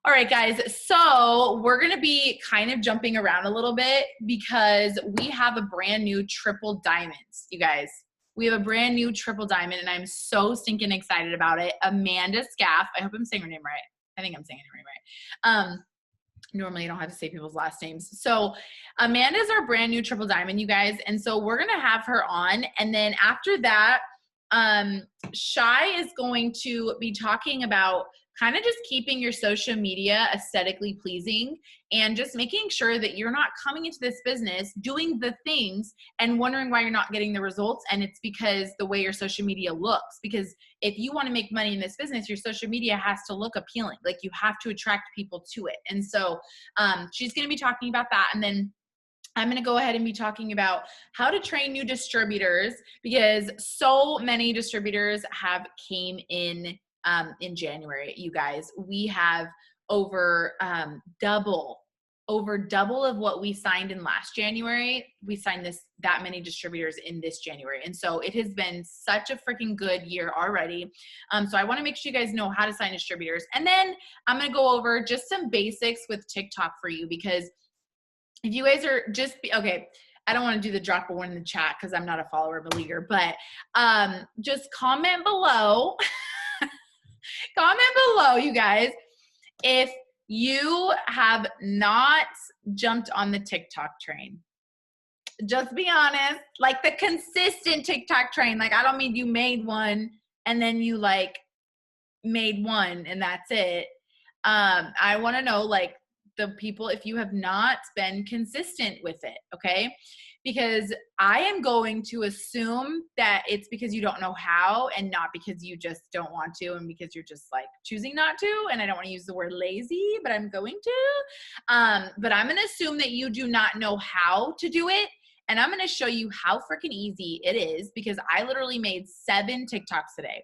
All right, guys. So we're going to be kind of jumping around a little bit because we have a brand new triple diamonds, you guys. We have a brand new triple diamond, and I'm so stinking excited about it. Amanda Scaff. I hope I'm saying her name right. I think I'm saying her name right. Normally I don't have to say people's last names. So Amanda's our brand new triple diamond, you guys. And so we're going to have her on. And then after that, Shai is going to be talking about kind of just keeping your social media aesthetically pleasing and just making sure that you're not coming into this business doing the things and wondering why you're not getting the results. And it's because the way your social media looks, because if you want to make money in this business, your social media has to look appealing. Like you have to attract people to it. And so she's going to be talking about that. And then I'm going to go ahead and be talking about how to train new distributors, because so many distributors have came in January, you guys. We have over double of what we signed in last January. We signed that many distributors in this January. And so it has been such a freaking good year already. So I want to make sure you guys know how to sign distributors. And then I'm going to go over just some basics with TikTok for you, because if you guys are okay, I don't want to do the drop a one in the chat because I'm not a follower of a leader, but just comment below, you guys, if you have not jumped on the TikTok train. Just be honest, like the consistent TikTok train. Like, I don't mean you made one and then you like made one and that's it. I want to know, like, the people, if you have not been consistent with it, okay? Because I am going to assume that it's because you don't know how and not because you just don't want to and because you're just like choosing not to. And I don't want to use the word lazy, but I'm going to. But I'm going to assume that you do not know how to do it. And I'm going to show you how freaking easy it is, because I literally made 7 TikToks today.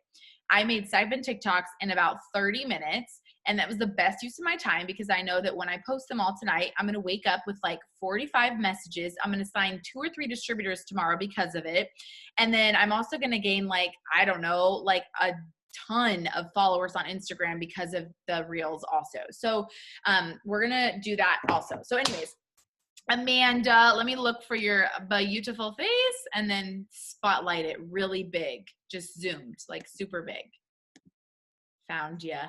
I made 7 TikToks in about 30 minutes. And that was the best use of my time, because I know that when I post them all tonight, I'm going to wake up with like 45 messages. I'm going to sign 2 or 3 distributors tomorrow because of it. And then I'm also going to gain like, I don't know, like a ton of followers on Instagram because of the reels also. So we're going to do that also. So anyways, Amanda, let me look for your beautiful face and then spotlight it really big, just zoomed, like super big. Found ya.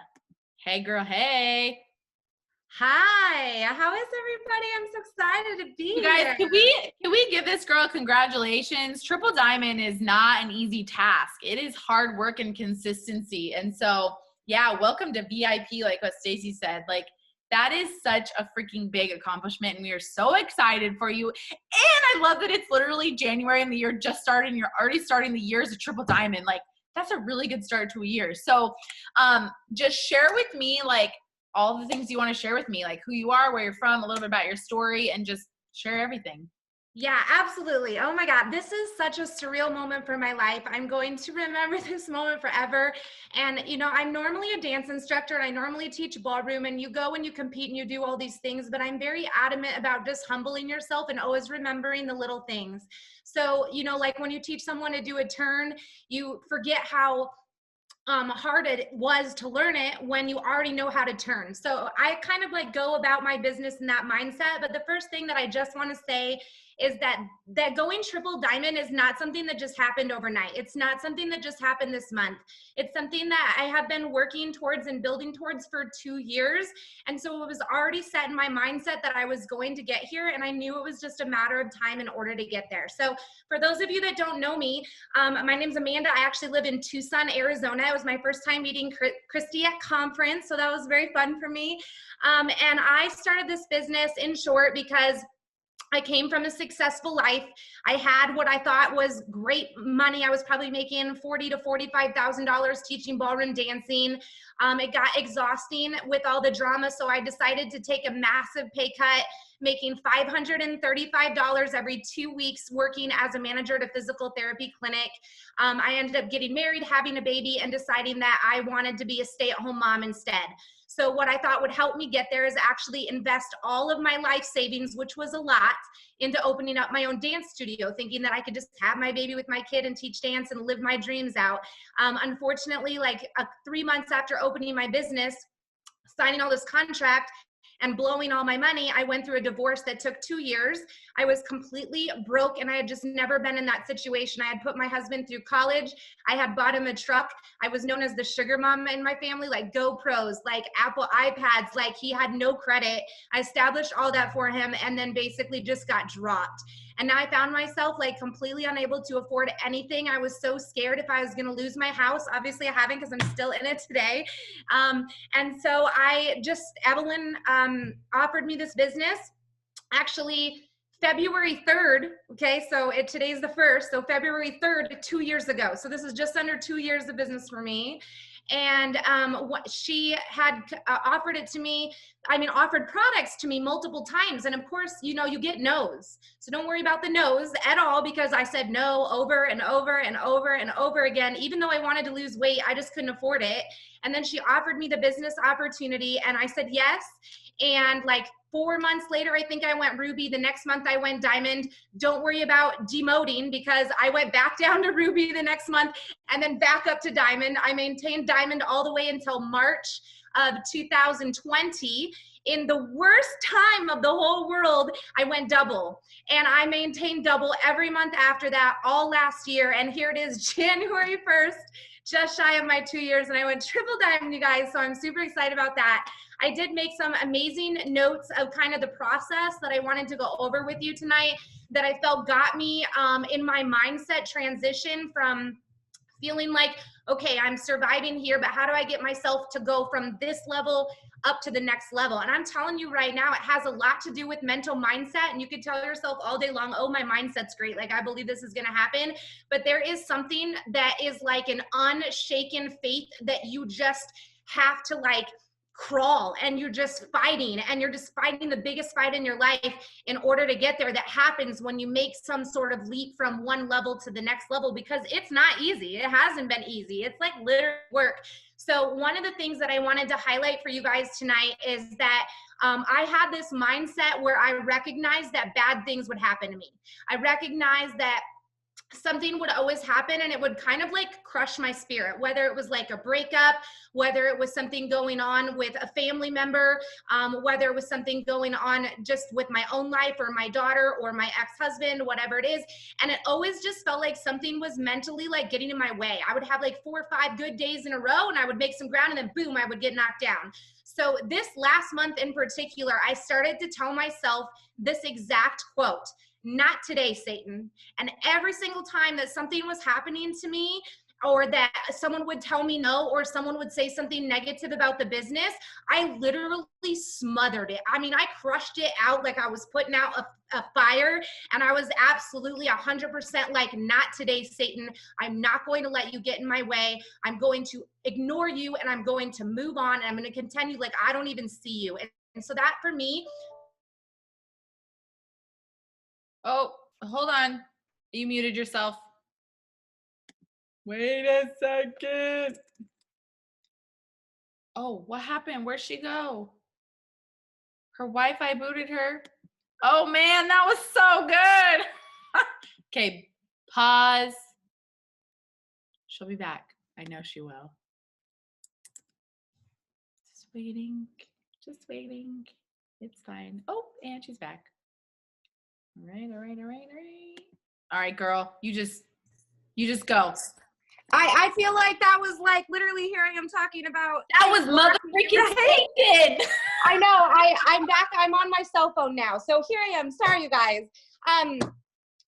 Hey girl, hey. Hi, how is everybody? I'm so excited to be You guys, here. can we give this girl congratulations? Triple Diamond is not an easy task. It is hard work and consistency. And so, yeah, welcome to VIP, like what Stacy said. Like, that is such a freaking big accomplishment, and we are so excited for you. And I love that it's literally January and the year just started, and you're already starting the year as a Triple Diamond. Like, that's a really good start to a year. So just share with me like all the things you want to share with me, like who you are, where you're from, a little bit about your story, and just share everything. Yeah, absolutely. Oh my God, this is such a surreal moment for my life. I'm going to remember this moment forever. And, you know, I'm normally a dance instructor and I normally teach ballroom, and you go and you compete and you do all these things, but I'm very adamant about just humbling yourself and always remembering the little things. So, you know, like when you teach someone to do a turn, you forget how hard it was to learn it when you already know how to turn. So I kind of like go about my business in that mindset. But the first thing that I just want to say is that going triple diamond is not something that just happened overnight. It's not something that just happened this month. It's something that I have been working towards and building towards for 2 years. And so it was already set in my mindset that I was going to get here, and I knew it was just a matter of time in order to get there. So for those of you that don't know me, my name's Amanda. I actually live in Tucson, Arizona. It was my first time meeting Christy at conference, so that was very fun for me. And I started this business, in short, because I came from a successful life. I had what I thought was great money. I was probably making $40,000 to $45,000 teaching ballroom dancing. It got exhausting with all the drama, so I decided to take a massive pay cut, making $535 every 2 weeks working as a manager at a physical therapy clinic. I ended up getting married, having a baby, and deciding that I wanted to be a stay-at-home mom instead. So what I thought would help me get there is actually invest all of my life savings, which was a lot, into opening up my own dance studio, thinking that I could just have my baby with my kid and teach dance and live my dreams out. Unfortunately, like 3 months after opening my business, signing all this contract and blowing all my money, I went through a divorce that took 2 years. I was completely broke, and I had just never been in that situation. I had put my husband through college. I had bought him a truck. I was known as the sugar mom in my family, like GoPros, like Apple iPads, like he had no credit. I established all that for him and then basically just got dropped. And now I found myself like completely unable to afford anything. I was so scared if I was going to lose my house. Obviously I haven't, because I'm still in it today. And so Evelyn offered me this business actually February 3rd. Okay. So today's the 1st. So February 3rd, 2 years ago. So this is just under 2 years of business for me. And what she had offered it to me, offered products to me multiple times. And of course, you get no's. So don't worry about the no's at all, because I said no over and over and over and over again. Even though I wanted to lose weight, I just couldn't afford it. And then she offered me the business opportunity and I said yes. And like 4 months later, I think I went ruby. The next month I went diamond. Don't worry about demoting, because I went back down to ruby the next month and then back up to diamond. I maintained diamond all the way until March of 2020. In the worst time of the whole world, I went double, and I maintained double every month after that, all last year. And here it is, January 1st, just shy of my 2 years, and I went triple diamond, you guys. So I'm super excited about that. I did make some amazing notes of kind of the process that I wanted to go over with you tonight, that I felt got me in my mindset transition from feeling like, okay, I'm surviving here, but how do I get myself to go from this level up to the next level? And I'm telling you right now, it has a lot to do with mental mindset. And you could tell yourself all day long, oh, my mindset's great, like I believe this is going to happen. But there is something that is like an unshaken faith that you just have to like crawl, and you're just fighting, and you're just fighting the biggest fight in your life in order to get there. That happens when you make some sort of leap from one level to the next level, because it's not easy. It hasn't been easy. It's like literal work. So one of the things that I wanted to highlight for you guys tonight is that I had this mindset where I recognized that bad things would happen to me. I recognized that something would always happen, and it would kind of like crush my spirit, whether it was like a breakup, whether it was something going on with a family member, whether it was something going on just with my own life or my daughter or my ex-husband, whatever it is. And it always just felt like something was mentally like getting in my way. I would have like 4 or 5 good days in a row, and I would make some ground, and then boom, I would get knocked down. So this last month in particular, I started to tell myself this exact quote: "Not today, Satan." And every single time that something was happening to me, or that someone would tell me no, or someone would say something negative about the business, I literally smothered it. I crushed it out like I was putting out a fire, and I was absolutely 100% like, "Not today, Satan. I'm not going to let you get in my way. I'm going to ignore you, and I'm going to move on, and I'm going to continue like I don't even see you." And so that for me. Oh, hold on. You muted yourself. Wait a second. Oh, what happened? Where'd she go? Her Wi-Fi booted her. Oh man, that was so good. Okay, pause. She'll be back. I know she will. Just waiting. Just waiting. It's fine. Oh, and she's back. All right. All right, girl. You just go. I feel like that was like literally hearing him talking about. That was motherfucking stated. I know. I'm back. I'm on my cell phone now. So here I am. Sorry, you guys.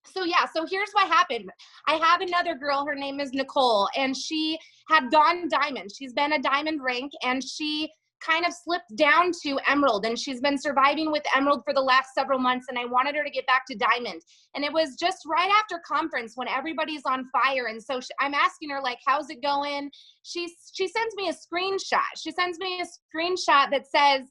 So here's what happened. I have another girl. Her name is Nicole, and she had gone diamond. She's been a diamond rank, and she kind of slipped down to emerald, and she's been surviving with emerald for the last several months, and I wanted her to get back to diamond. And it was just right after conference when everybody's on fire, and so I'm asking her like, how's it going? She sends me a screenshot. She sends me a screenshot that says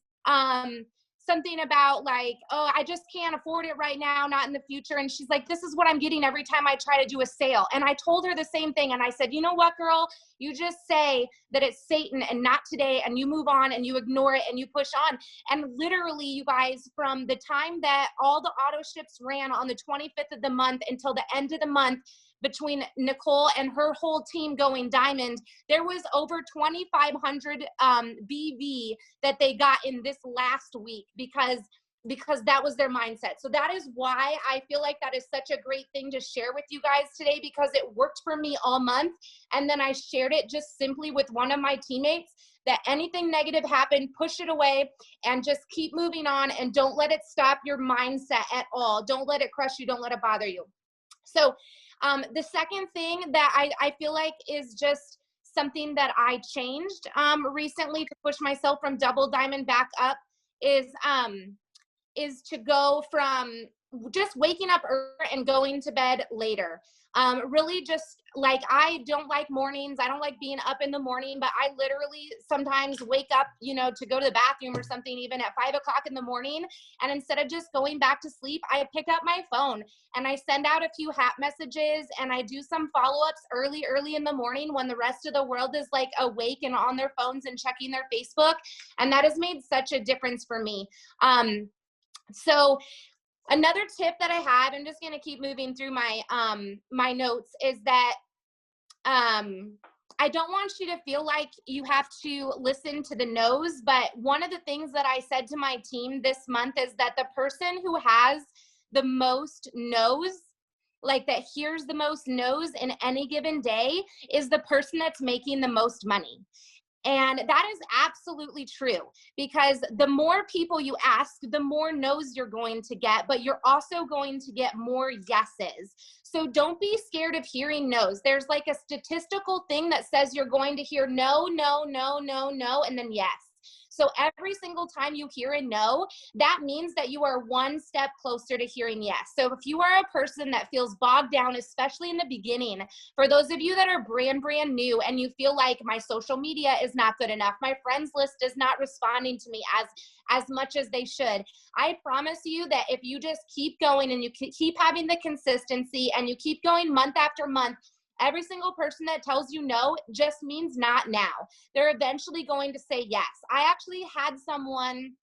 something about like, oh, I just can't afford it right now, not in the future. And she's like, this is what I'm getting every time I try to do a sale. And I told her the same thing. And I said, you know what, girl, you just say that it's Satan and not today, and you move on and you ignore it and you push on. And literally, you guys, from the time that all the auto ships ran on the 25th of the month until the end of the month, between Nicole and her whole team going diamond, there was over 2,500 BV that they got in this last week because that was their mindset. So that is why I feel like that is such a great thing to share with you guys today, because it worked for me all month. And then I shared it just simply with one of my teammates, that anything negative happened, push it away and just keep moving on, and don't let it stop your mindset at all. Don't let it crush you. Don't let it bother you. So the second thing that I feel like is just something that I changed recently to push myself from double diamond back up is to go from just waking up earlier and going to bed later. Really just like, I don't like mornings. I don't like being up in the morning, but I literally sometimes wake up, to go to the bathroom or something, even at 5 o'clock in the morning. And instead of just going back to sleep, I pick up my phone and I send out a few hat messages, and I do some follow-ups early in the morning when the rest of the world is like awake and on their phones and checking their Facebook. And that has made such a difference for me. So another tip that I have, I'm just going to keep moving through my my notes, is that I don't want you to feel like you have to listen to the no's, but one of the things that I said to my team this month is that the person who has the most no's, like that hears the most no's in any given day, is the person that's making the most money. And that is absolutely true, because the more people you ask, the more no's you're going to get, but you're also going to get more yeses. So don't be scared of hearing no's. There's like a statistical thing that says you're going to hear no, no, no, no, no, and then yes. So every single time you hear a no, that means that you are one step closer to hearing yes. So if you are a person that feels bogged down, especially in the beginning, for those of you that are brand new and you feel like my social media is not good enough, my friends list is not responding to me as much as they should, I promise you that if you just keep going and you keep having the consistency and you keep going month after month, every single person that tells you no just means not now. They're eventually going to say yes. I actually had someone,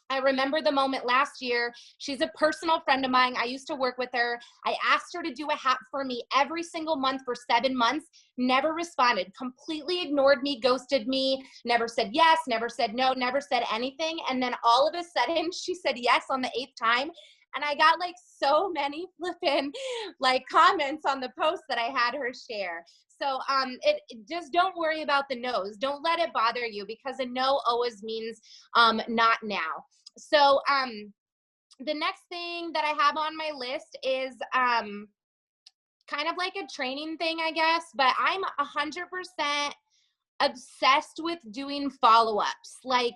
I remember the moment last year. She's a personal friend of mine. I used to work with her. I asked her to do a hat for me every single month for 7 months, never responded, completely ignored me, ghosted me, never said yes, never said no, never said anything. And then all of a sudden she said yes on the 8th time. And I got like so many flippin' like comments on the post that I had her share. So it just, don't worry about the no's. Don't let it bother you, because a no always means not now. So the next thing that I have on my list is kind of like a training thing, I guess, but I'm 100% obsessed with doing follow-ups. Like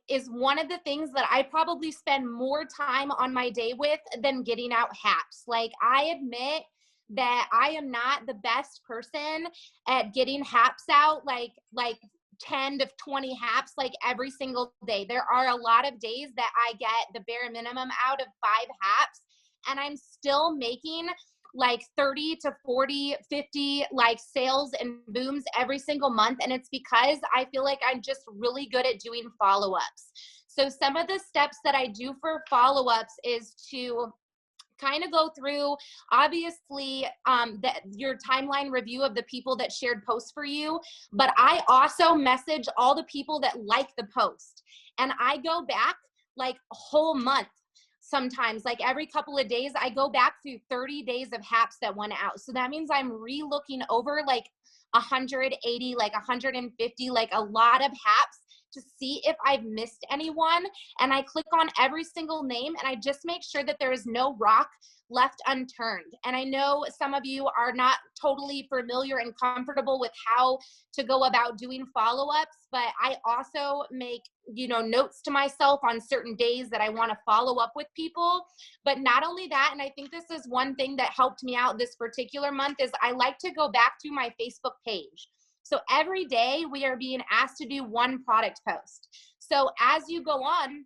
is one of the things that I probably spend more time on my day with than getting out haps. Like, I admit that I am not the best person at getting haps out, like 10 to 20 haps like every single day. There are a lot of days that I get the bare minimum out of 5 haps, and I'm still making like 30 to 40, 50 like sales and booms every single month. And it's because I feel like I'm just really good at doing follow-ups. So some of the steps that I do for follow-ups is to kind of go through, obviously, your timeline review of the people that shared posts for you, but I also message all the people that like the post. And I go back like a whole month. Sometimes, like every couple of days, I go back through 30 days of haps that went out. So that means I'm re-looking over like 180, like 150, like a lot of haps to see if I've missed anyone. And I click on every single name and I just make sure that there is no rock left unturned. And I know some of you are not totally familiar and comfortable with how to go about doing follow-ups, but I also make, notes to myself on certain days that I want to follow up with people. But not only that, and I think this is one thing that helped me out this particular month, is I like to go back to my Facebook page. So every day we are being asked to do one product post. So as you go on,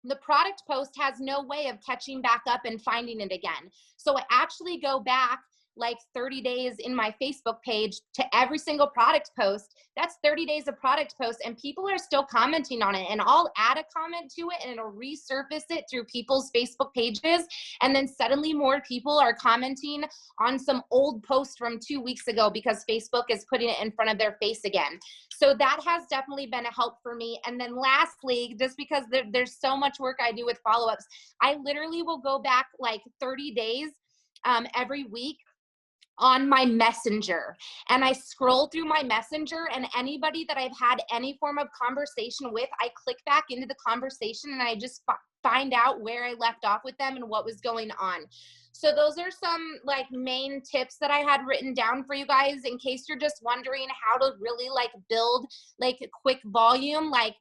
the product post has no way of catching back up and finding it again. So I actually go back like 30 days in my Facebook page to every single product post, that's 30 days of product posts, and people are still commenting on it. And I'll add a comment to it and it'll resurface it through people's Facebook pages. And then suddenly more people are commenting on some old post from 2 weeks ago because Facebook is putting it in front of their face again. So that has definitely been a help for me. And then lastly, just because there's so much work I do with follow-ups, I literally will go back like 30 days every week on my messenger, and I scroll through my messenger, and anybody that I've had any form of conversation with, I click back into the conversation and I just find out where I left off with them and what was going on. So those are some like main tips that I had written down for you guys in case you're just wondering how to really like build like quick volume. Like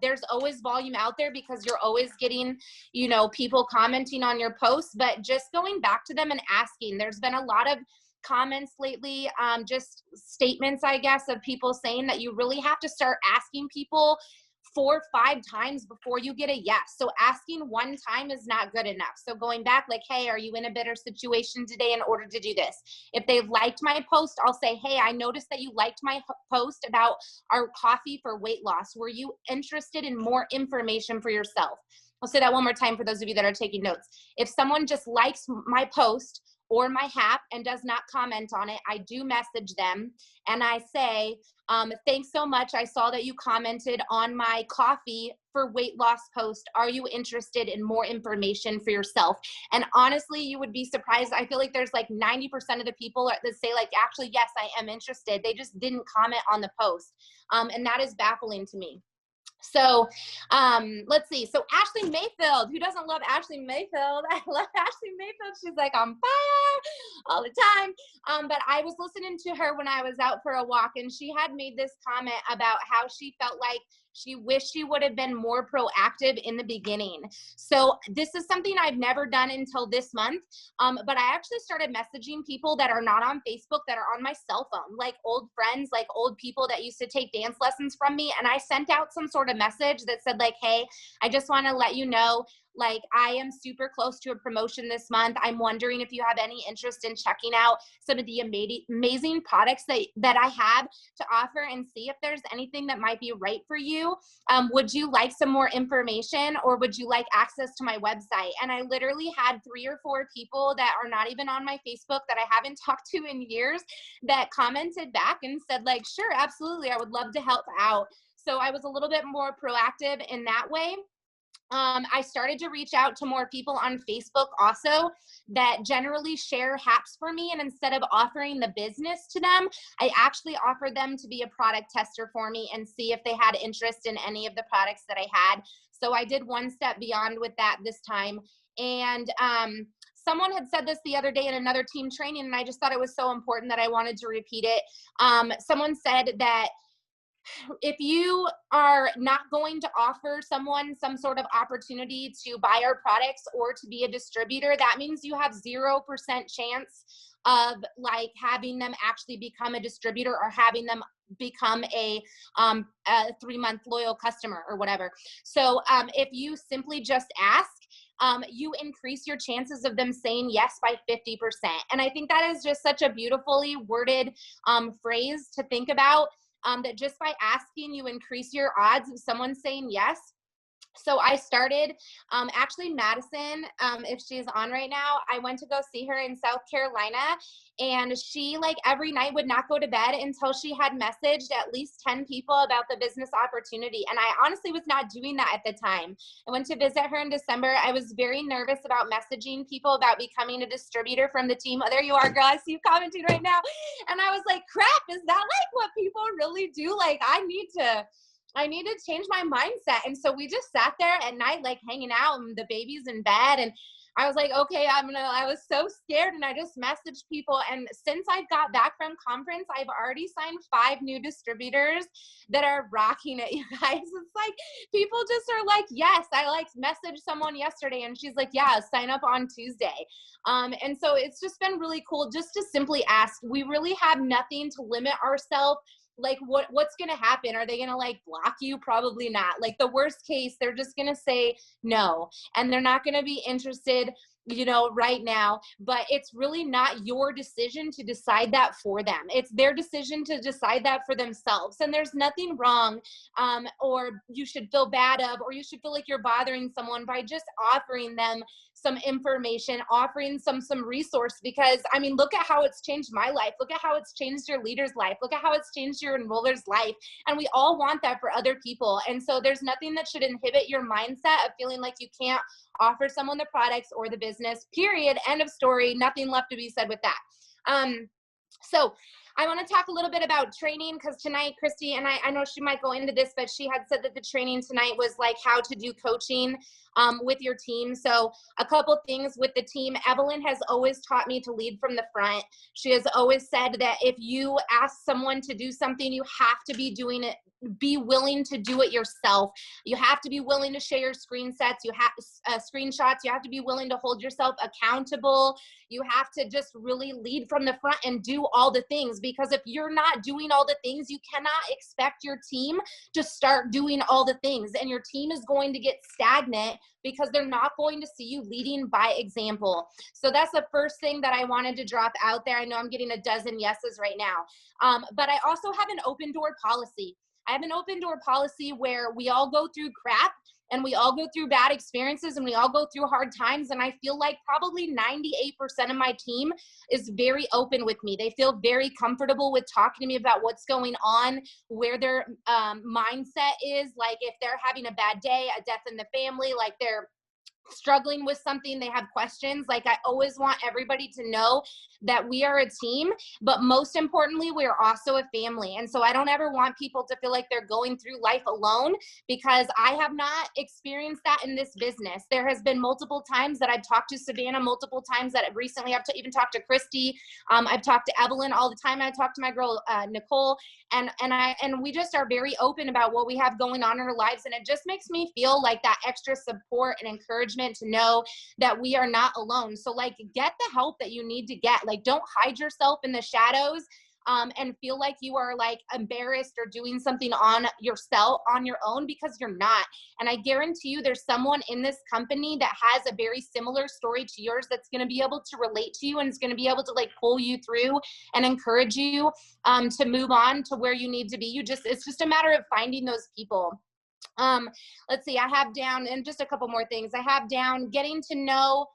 there's always volume out there because you're always getting, you know, people commenting on your posts, but just going back to them and asking. There's been a lot of comments lately, just statements, I guess, of people saying that you really have to start asking people 4 or 5 times before you get a yes. So asking one time is not good enough. So going back like, hey, are you in a better situation today in order to do this? If they've liked my post, I'll say, hey, I noticed that you liked my post about our coffee for weight loss. Were you interested in more information for yourself? I'll say that one more time for those of you that are taking notes. If someone just likes my post or my hap and does not comment on it, I do message them and I say, thanks so much. I saw that you commented on my coffee for weight loss post. Are you interested in more information for yourself? And honestly, you would be surprised. I feel like there's like 90% of the people that say like, actually, yes, I am interested. They just didn't comment on the post. And that is baffling to me. So let's see. So Ashley Mayfield, who doesn't love Ashley Mayfield? I love Ashley Mayfield. She's like on fire all the time. But I was listening to her when I was out for a walk, and she had made this comment about how she felt like she wished she would have been more proactive in the beginning. So this is something I've never done until this month. But I actually started messaging people that are not on Facebook, that are on my cell phone, like old friends, like old people that used to take dance lessons from me. And I sent out some sort of message that said like, hey, I just want to let you know, like I am super close to a promotion this month. I'm wondering if you have any interest in checking out some of the amazing products that I have to offer and see if there's anything that might be right for you. Would you like some more information, or would you like access to my website? And I literally had 3 or 4 people that are not even on my Facebook that I haven't talked to in years that commented back and said like, sure, absolutely, I would love to help out. So I was a little bit more proactive in that way. I started to reach out to more people on Facebook also that generally share haps for me. And instead of offering the business to them, I actually offered them to be a product tester for me and see if they had interest in any of the products that I had. So I did one step beyond with that this time. And someone had said this the other day in another team training, and I just thought it was so important that I wanted to repeat it. Someone said that if you are not going to offer someone some sort of opportunity to buy our products or to be a distributor, that means you have 0% chance of like having them actually become a distributor or having them become a 3-month loyal customer or whatever. So if you simply just ask, you increase your chances of them saying yes by 50%. And I think that is just such a beautifully worded phrase to think about. That just by asking, you increase your odds of someone saying yes. So I started, actually Madison, if she's on right now, I went to go see her in South Carolina, and she like every night would not go to bed until she had messaged at least 10 people about the business opportunity. And I honestly was not doing that at the time. I went to visit her in December. I was very nervous about messaging people about becoming a distributor from the team. Oh, there you are, girl. I see you commenting right now. And I was like, crap, is that like what people really do? Like I need to change my mindset. And so we just sat there at night, like hanging out, and the baby's in bed. And I was like, okay, I was so scared. And I just messaged people. And since I got back from conference, I've already signed 5 new distributors that are rocking it, you guys. It's like, people just are like, yes, I like messaged someone yesterday and she's like, yeah, sign up on Tuesday. And so it's just been really cool just to simply ask. We really have nothing to limit ourselves. Like what's going to happen? Are they going to like block you? Probably not. Like the worst case, they're just going to say no, and they're not going to be interested right now, but it's really not your decision to decide that for them. It's their decision to decide that for themselves. And there's nothing wrong, or you should feel bad of, or you should feel like you're bothering someone by just offering them some information, offering some resource, because I mean, look at how it's changed my life. Look at how it's changed your leader's life. Look at how it's changed your enroller's life. And we all want that for other people. And so there's nothing that should inhibit your mindset of feeling like you can't offer someone the products or the business, period, end of story. Nothing left to be said with that. So I want to talk a little bit about training, because tonight, Christy, and I know she might go into this, but she had said that the training tonight was like how to do coaching with your team. So a couple things with the team. Evelyn has always taught me to lead from the front. She has always said that if you ask someone to do something, you have to be doing it, be willing to do it yourself. You have to be willing to share your screenshots. You have to be willing to hold yourself accountable. You have to just really lead from the front and do all the things, because if you're not doing all the things, you cannot expect your team to start doing all the things, and your team is going to get stagnant because they're not going to see you leading by example. So that's the first thing that I wanted to drop out there. I know I'm getting a dozen yeses right now, but I also have an open door policy. I have an open door policy where we all go through crap, and we all go through bad experiences, and we all go through hard times. And I feel like probably 98% of my team is very open with me. They feel very comfortable with talking to me about what's going on, where their mindset is. Like if they're having a bad day, a death in the family, like they're struggling with something, they have questions. Like I always want everybody to know that we are a team, but most importantly, we are also a family. And so I don't ever want people to feel like they're going through life alone, because I have not experienced that in this business. There has been multiple times that I've talked to Savannah, multiple times that recently I've even talked to Christy. I've talked to Evelyn all the time. I talked to my girl, Nicole, and we just are very open about what we have going on in our lives. And it just makes me feel like that extra support and encouragement to know that we are not alone. So like, get the help that you need to get. Like, don't hide yourself in the shadows and feel like you are like embarrassed or doing something on yourself on your own, because you're not. And I guarantee you there's someone in this company that has a very similar story to yours that's going to be able to relate to you, and is going to be able to like pull you through and encourage you to move on to where you need to be. It's just a matter of finding those people. Let's see, I have down, and just a couple more things. I have down getting to know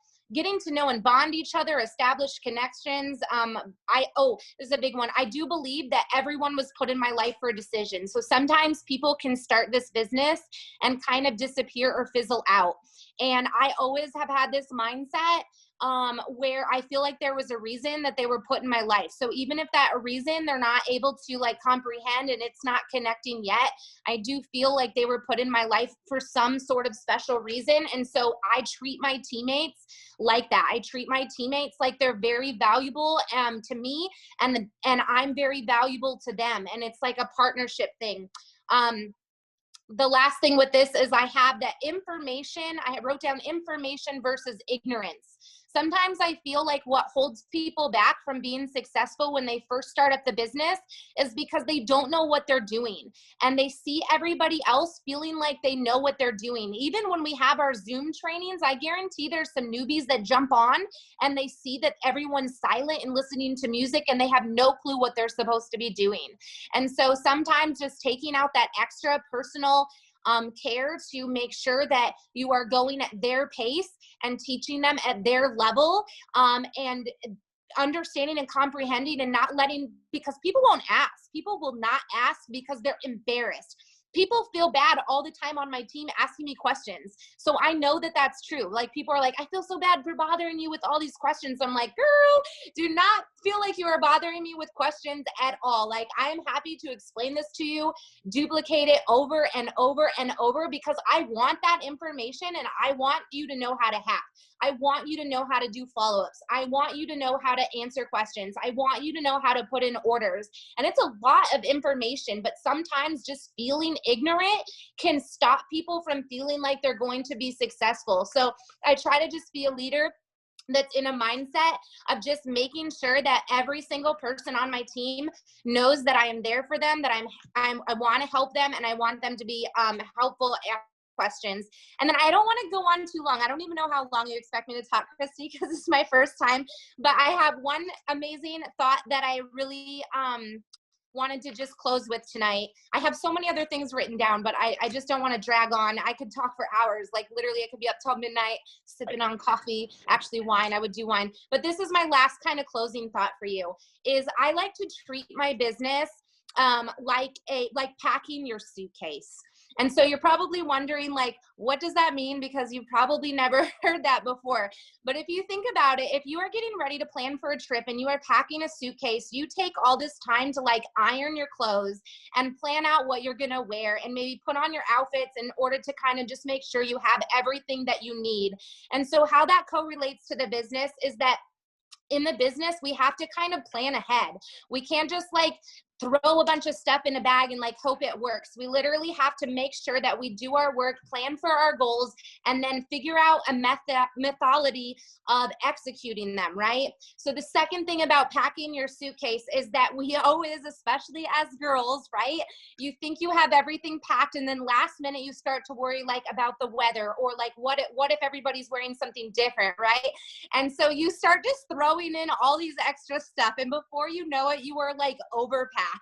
and bond each other, establish connections. This is a big one. I do believe that everyone was put in my life for a decision. So sometimes people can start this business and kind of disappear or fizzle out. And I always have had this mindset where I feel like there was a reason that they were put in my life. So even if that reason they're not able to like comprehend and it's not connecting yet, I do feel like they were put in my life for some sort of special reason. And so I treat my teammates like that. I treat my teammates like they're very valuable to me, and I'm very valuable to them. And it's like a partnership thing. The last thing with this is I have that information. I wrote down information versus ignorance. Sometimes I feel like what holds people back from being successful when they first start up the business is because they don't know what they're doing, and they see everybody else feeling like they know what they're doing. Even when we have our Zoom trainings, I guarantee there's some newbies that jump on and they see that everyone's silent and listening to music, and they have no clue what they're supposed to be doing. And so sometimes just taking out that extra personal care to make sure that you are going at their pace and teaching them at their level, and understanding and comprehending, and not letting, because people won't ask. People will not ask because they're embarrassed. People feel bad all the time on my team asking me questions. So I know that that's true. Like, people are like, I feel so bad for bothering you with all these questions. I'm like, girl, do not feel like you are bothering me with questions at all. Like, I'm happy to explain this to you, duplicate it over and over and over, because I want that information, and I want you to know how to hack. I want you to know how to do follow-ups. I want you to know how to answer questions. I want you to know how to put in orders. And it's a lot of information, but sometimes just feeling ignorant can stop people from feeling like they're going to be successful. So I try to just be a leader that's in a mindset of just making sure that every single person on my team knows that I am there for them, that I want to help them, and I want them to be helpful questions. And then I don't want to go on too long. I don't even know how long you expect me to talk, Christy, because this is my first time. But I have one amazing thought that I really wanted to just close with tonight. I have so many other things written down, but I just don't want to drag on. I could talk for hours. Like literally I could be up till midnight sipping on coffee, actually wine. I would do wine. But this is my last kind of closing thought for you is I like to treat my business like packing your suitcase. And so you're probably wondering, like, what does that mean? Because you've probably never heard that before. But if you think about it, if you are getting ready to plan for a trip and you are packing a suitcase, you take all this time to like iron your clothes and plan out what you're going to wear and maybe put on your outfits in order to kind of just make sure you have everything that you need. And so how that correlates to the business is that in the business, we have to kind of plan ahead. We can't just like throw a bunch of stuff in a bag and like hope it works. We literally have to make sure that we do our work, plan for our goals, and then figure out a methodology of executing them, right? So the second thing about packing your suitcase is that we always, especially as girls, right? You think you have everything packed and then last minute you start to worry like about the weather or like what if everybody's wearing something different, right? And so you start just throwing in all these extra stuff and before you know it, you are like overpacked.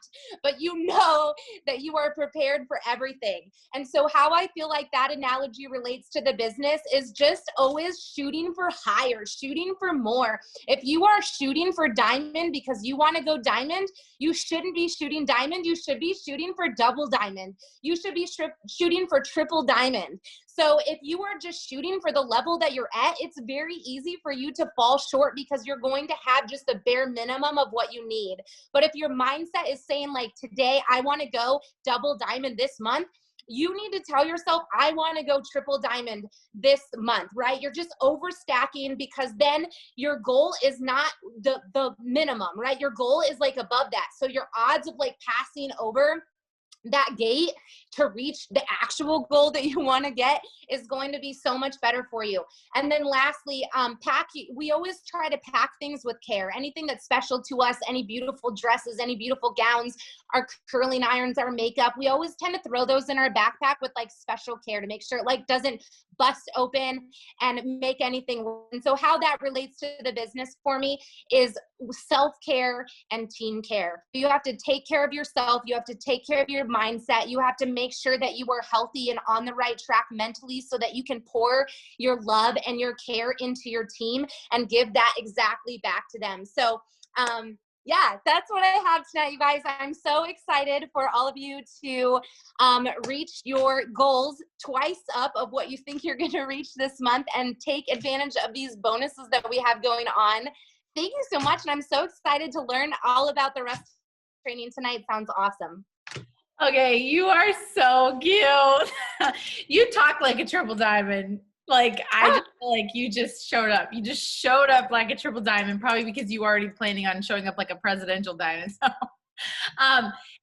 But you know that you are prepared for everything. And so how I feel like that analogy relates to the business is just always shooting for higher, shooting for more. If you are shooting for diamond because you want to go diamond, you shouldn't be shooting diamond. You should be shooting for double diamond. You should be shooting for triple diamond. So if you are just shooting for the level that you're at, it's very easy for you to fall short because you're going to have just the bare minimum of what you need. But if your mindset is saying like, today I want to go double diamond this month, you need to tell yourself, I want to go triple diamond this month, right? You're just overstacking because then your goal is not the minimum, right? Your goal is like above that. So your odds of like passing over that gate to reach the actual goal that you want to get is going to be so much better for you. And then lastly, we always try to pack things with care. Anything that's special to us, any beautiful dresses, any beautiful gowns, our curling irons, our makeup, we always tend to throw those in our backpack with like special care to make sure it like doesn't bust open and make anything. And so how that relates to the business for me is self-care and team care. You have to take care of yourself. You have to take care of your mindset. You have to make sure that you are healthy and on the right track mentally so that you can pour your love and your care into your team and give that exactly back to them. So, yeah, that's what I have tonight, you guys. I'm so excited for all of you to reach your goals twice up of what you think you're going to reach this month and take advantage of these bonuses that we have going on. Thank you so much. And I'm so excited to learn all about the rest of the training tonight. Sounds awesome. Okay, you are so cute. You talk like a triple diamond. Like, I just feel like you just showed up. You just showed up like a triple diamond, probably because you were already planning on showing up like a presidential diamond. So,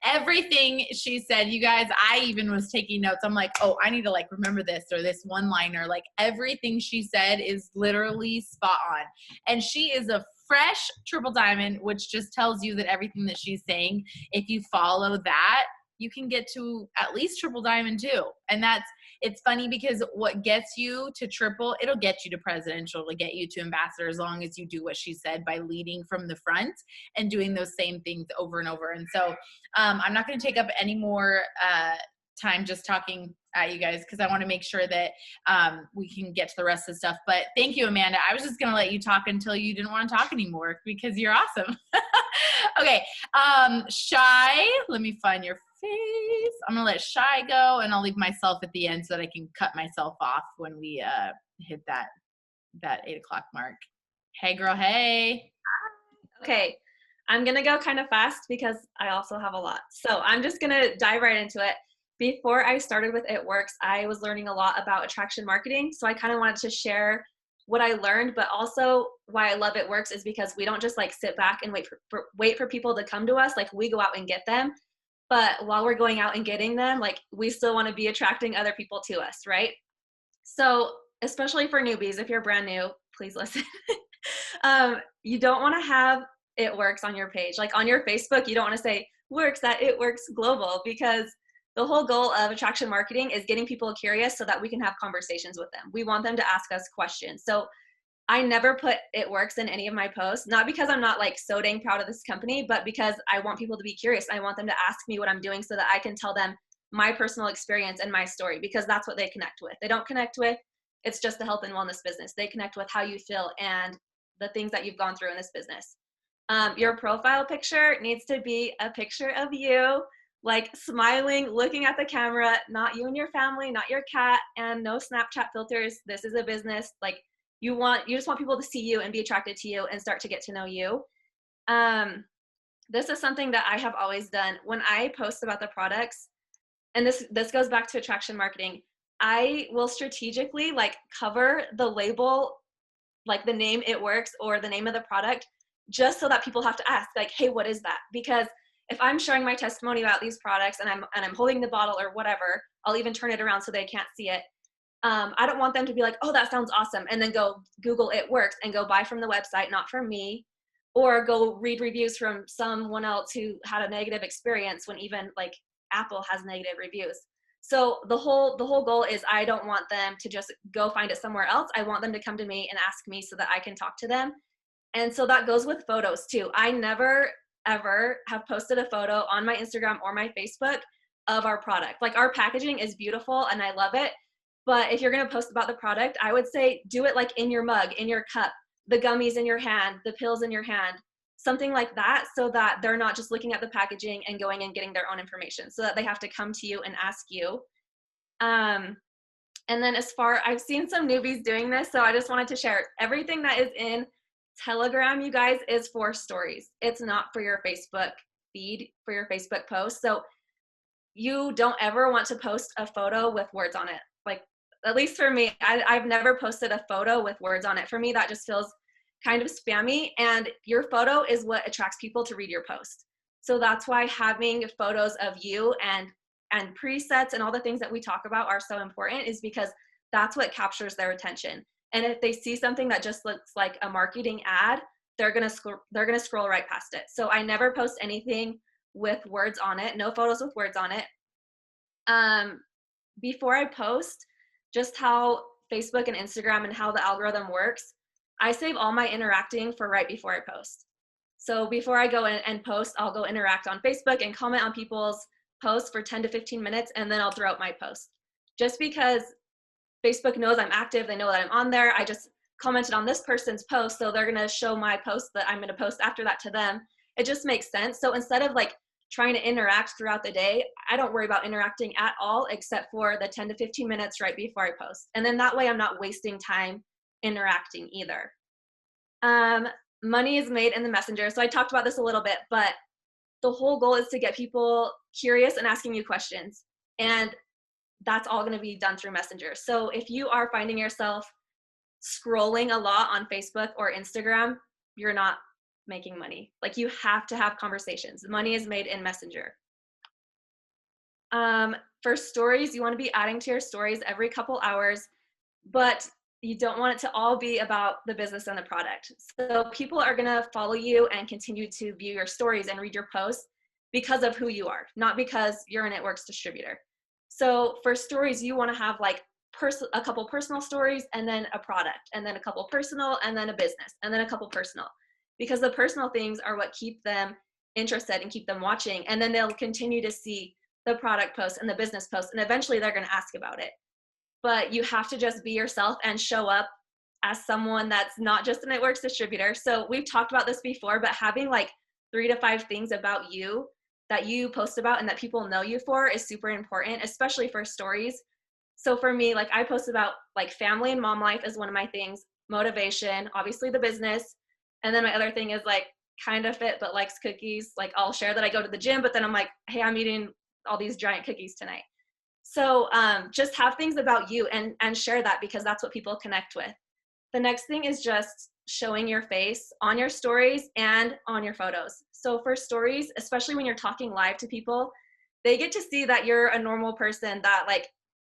everything she said, you guys, I even was taking notes. I'm like, oh, I need to like remember this or this one liner. Like everything she said is literally spot on. And she is a fresh triple diamond, which just tells you that everything that she's saying, if you follow that, you can get to at least triple diamond too. And it's funny because what gets you to triple, it'll get you to presidential, it'll get you to ambassador as long as you do what she said by leading from the front and doing those same things over and over. And so I'm not going to take up any more time just talking at you guys because I want to make sure that we can get to the rest of the stuff. But thank you, Amanda. I was just going to let you talk until you didn't want to talk anymore because you're awesome. Okay. Shy, let me find your face. I'm going to let Shy go and I'll leave myself at the end so that I can cut myself off when we hit that 8 o'clock mark. Hey girl, hey. Okay. I'm going to go kind of fast because I also have a lot. So I'm just going to dive right into it. Before I started with It Works, I was learning a lot about attraction marketing. So I kind of wanted to share what I learned, but also why I love It Works is because we don't just like sit back and wait for people to come to us. Like we go out and get them. But while we're going out and getting them, like we still want to be attracting other people to us, right? So especially for newbies, if you're brand new, please listen. You don't want to have It Works on your page. Like on your Facebook, you don't want to say works at It Works Global because the whole goal of attraction marketing is getting people curious so that we can have conversations with them. We want them to ask us questions. So I never put "it works" in any of my posts, not because I'm not like so dang proud of this company, but because I want people to be curious. I want them to ask me what I'm doing so that I can tell them my personal experience and my story, because that's what they connect with. They don't connect with, it's just a health and wellness business. They connect with how you feel and the things that you've gone through in this business. Your profile picture needs to be a picture of you, like smiling, looking at the camera, not you and your family, not your cat, and no Snapchat filters. This is a business. Like you just want people to see you and be attracted to you and start to get to know you. This is something that I have always done when I post about the products. And this goes back to attraction marketing. I will strategically like cover the label, like the name "it works" or the name of the product, just so that people have to ask like, hey, what is that? Because if I'm sharing my testimony about these products and I'm holding the bottle or whatever, I'll even turn it around so they can't see it. I don't want them to be like, oh, that sounds awesome, and then go Google "it works" and go buy from the website, not from me, or go read reviews from someone else who had a negative experience when even like Apple has negative reviews. So the whole goal is I don't want them to just go find it somewhere else. I want them to come to me and ask me so that I can talk to them. And so that goes with photos too. I never ever have posted a photo on my Instagram or my Facebook of our product. Like our packaging is beautiful and I love it. But if you're going to post about the product, I would say do it like in your mug, in your cup, the gummies in your hand, the pills in your hand, something like that, so that they're not just looking at the packaging and going and getting their own information, so that they have to come to you and ask you. And then I've seen some newbies doing this, so I just wanted to share everything that is in Telegram, you guys, is for stories. It's not for your Facebook feed, for your Facebook post. So you don't ever want to post a photo with words on it. Like, at least for me, I've never posted a photo with words on it. For me, that just feels kind of spammy, and your photo is what attracts people to read your post. So that's why having photos of you and presets and all the things that we talk about are so important, is because that's what captures their attention. And if they see something that just looks like a marketing ad, they're gonna scroll right past it. So I never post anything with words on it, no photos with words on it. Before I post, just how Facebook and Instagram and how the algorithm works, I save all my interacting for right before I post. So before I go in and post, I'll go interact on Facebook and comment on people's posts for 10 to 15 minutes, and then I'll throw out my post. Just because Facebook knows I'm active, they know that I'm on there. I just commented on this person's post, so they're gonna show my post that I'm gonna post after that to them. It just makes sense. So instead of like trying to interact throughout the day, I don't worry about interacting at all, except for the 10 to 15 minutes right before I post. And then that way I'm not wasting time interacting either. Money is made in the messenger. So I talked about this a little bit, but the whole goal is to get people curious and asking you questions. And that's all going to be done through Messenger. So if you are finding yourself scrolling a lot on Facebook or Instagram, you're not making money. Like, you have to have conversations. Money is made in Messenger. For stories, you want to be adding to your stories every couple hours, but you don't want it to all be about the business and the product. So people are going to follow you and continue to view your stories and read your posts because of who you are, not because you're an It Works distributor. So for stories, you want to have like a couple personal stories, and then a product, and then a couple personal, and then a business, and then a couple personal, because the personal things are what keep them interested and keep them watching. And then they'll continue to see the product posts and the business posts, and eventually they're going to ask about it. But you have to just be yourself and show up as someone that's not just an It Works distributor. So we've talked about this before, but having like 3 to 5 things about you that you post about and that people know you for is super important, especially for stories. So for me, like, I post about like family and mom life is one of my things, motivation, obviously the business. And then my other thing is like kind of fit, but likes cookies. Like, I'll share that I go to the gym, but then I'm like, hey, I'm eating all these giant cookies tonight. So just have things about you and share that, because that's what people connect with. The next thing is just showing your face on your stories and on your photos. So for stories, especially when you're talking live to people, they get to see that you're a normal person that like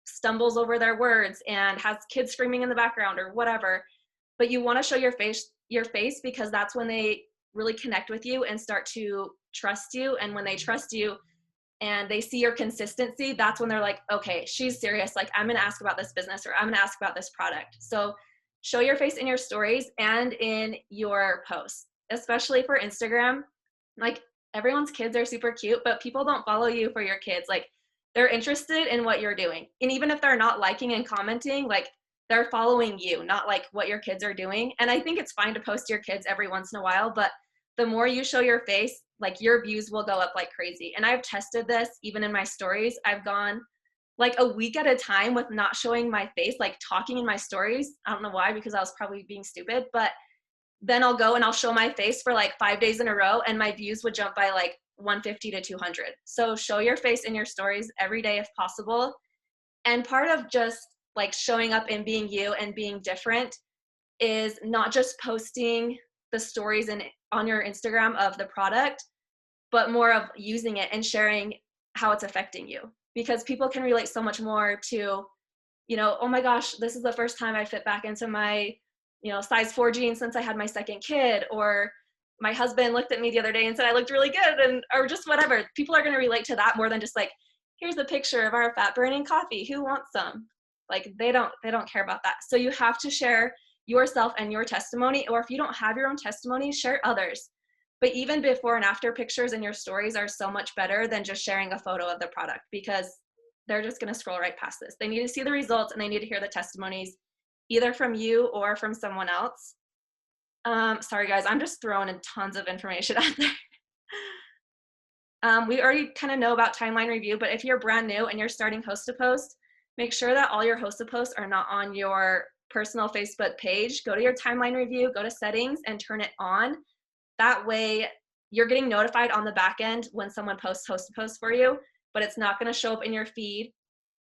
stumbles over their words and has kids screaming in the background or whatever. But you want to show your face because that's when they really connect with you and start to trust you. And when they trust you, and they see your consistency, that's when they're like, okay, she's serious. Like, I'm going to ask about this business, or I'm going to ask about this product. So show your face in your stories and in your posts, especially for Instagram. Like, everyone's kids are super cute, but people don't follow you for your kids. Like, they're interested in what you're doing. And even if they're not liking and commenting, like, they're following you, not like what your kids are doing. And I think it's fine to post your kids every once in a while, but the more you show your face, like, your views will go up like crazy. And I've tested this even in my stories. I've gone like a week at a time with not showing my face, like talking in my stories. I don't know why, because I was probably being stupid, but then I'll go and I'll show my face for like 5 days in a row, and my views would jump by like 150 to 200. So show your face in your stories every day if possible. And part of just like showing up and being you and being different is not just posting the stories on your Instagram of the product, but more of using it and sharing how it's affecting you, because people can relate so much more to, you know, oh my gosh, this is the first time I fit back into my, you know, size 4 jeans since I had my second kid, or my husband looked at me the other day and said I looked really good, and or just whatever. People are going to relate to that more than just like, here's a picture of our fat burning coffee, who wants some? Like, they don't care about that. So you have to share yourself and your testimony, or if you don't have your own testimony, share others. But even before and after pictures in your stories are so much better than just sharing a photo of the product, because they're just going to scroll right past this. They need to see the results, and they need to hear the testimonies either from you or from someone else. Sorry guys, I'm just throwing in tons of information out there. We already kind of know about timeline review, but if you're brand new and you're starting host to post, make sure that all your host to posts are not on your personal Facebook page. Go to your timeline review, go to settings, and turn it on. That way you're getting notified on the back end when someone posts host to post for you, but it's not going to show up in your feed.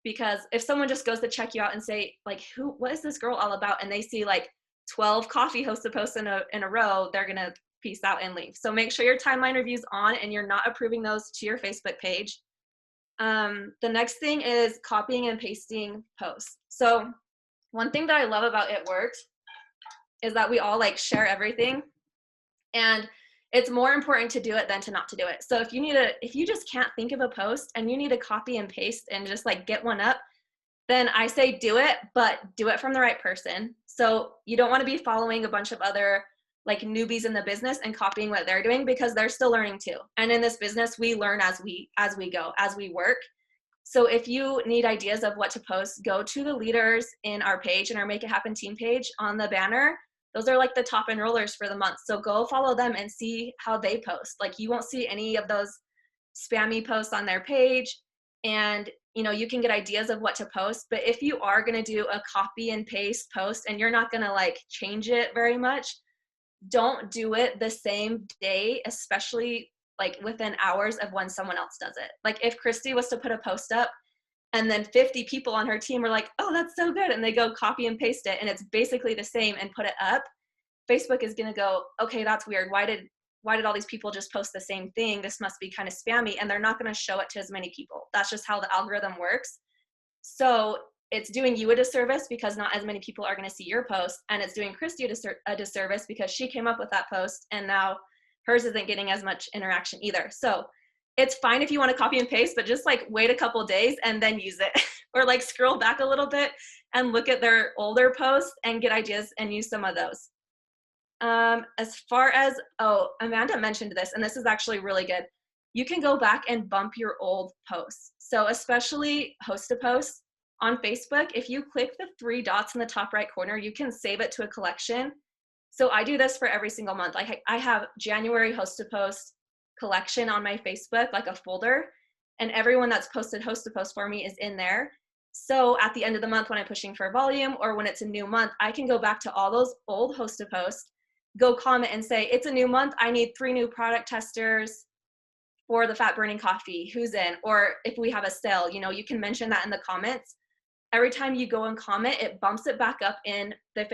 Because if someone just goes to check you out and say like, what is this girl all about? And they see like 12 coffee host to posts in a row, they're going to peace out and leave. So make sure your timeline review's on and you're not approving those to your Facebook page. The next thing is copying and pasting posts. So one thing that I love about It Worked is that we all like share everything, and it's more important to do it than to not to do it. So if you just can't think of a post and you need to copy and paste and just like get one up, then I say do it, but do it from the right person. So you don't want to be following a bunch of other like newbies in the business and copying what they're doing, because they're still learning too. And in this business, we learn as we go, as we work. So if you need ideas of what to post, go to the leaders in our page, in our Make It Happen team page on the banner. Those are like the top enrollers for the month. So go follow them and see how they post. Like, you won't see any of those spammy posts on their page. And, you know, you can get ideas of what to post. But if you are going to do a copy and paste post and you're not going to like change it very much, don't do it the same day, especially like within hours of when someone else does it. Like, if Christy was to put a post up and then 50 people on her team are like, oh, that's so good, and they go copy and paste it and it's basically the same and put it up, Facebook is going to go, okay, that's weird. Why did all these people just post the same thing? This must be kind of spammy. And they're not going to show it to as many people. That's just how the algorithm works. So it's doing you a disservice because not as many people are going to see your post, and it's doing Christy a disservice because she came up with that post and now hers isn't getting as much interaction either. So it's fine if you want to copy and paste, but just like wait a couple days and then use it. Or like scroll back a little bit and look at their older posts and get ideas and use some of those. As far as, Amanda mentioned this, and this is actually really good. You can go back and bump your old posts. So especially host to posts on Facebook, if you click the 3 dots in the top right corner, you can save it to a collection. So I do this for every single month. I have January host to post collection on my Facebook, like a folder, and everyone that's posted host to post for me is in there. So at the end of the month, when I'm pushing for volume or when it's a new month, I can go back to all those old host to posts, go comment and say, it's a new month, I need 3 new product testers for the fat burning coffee, who's in? Or if we have a sale, you know, you can mention that in the comments. Every time you go and comment, it bumps it back up in the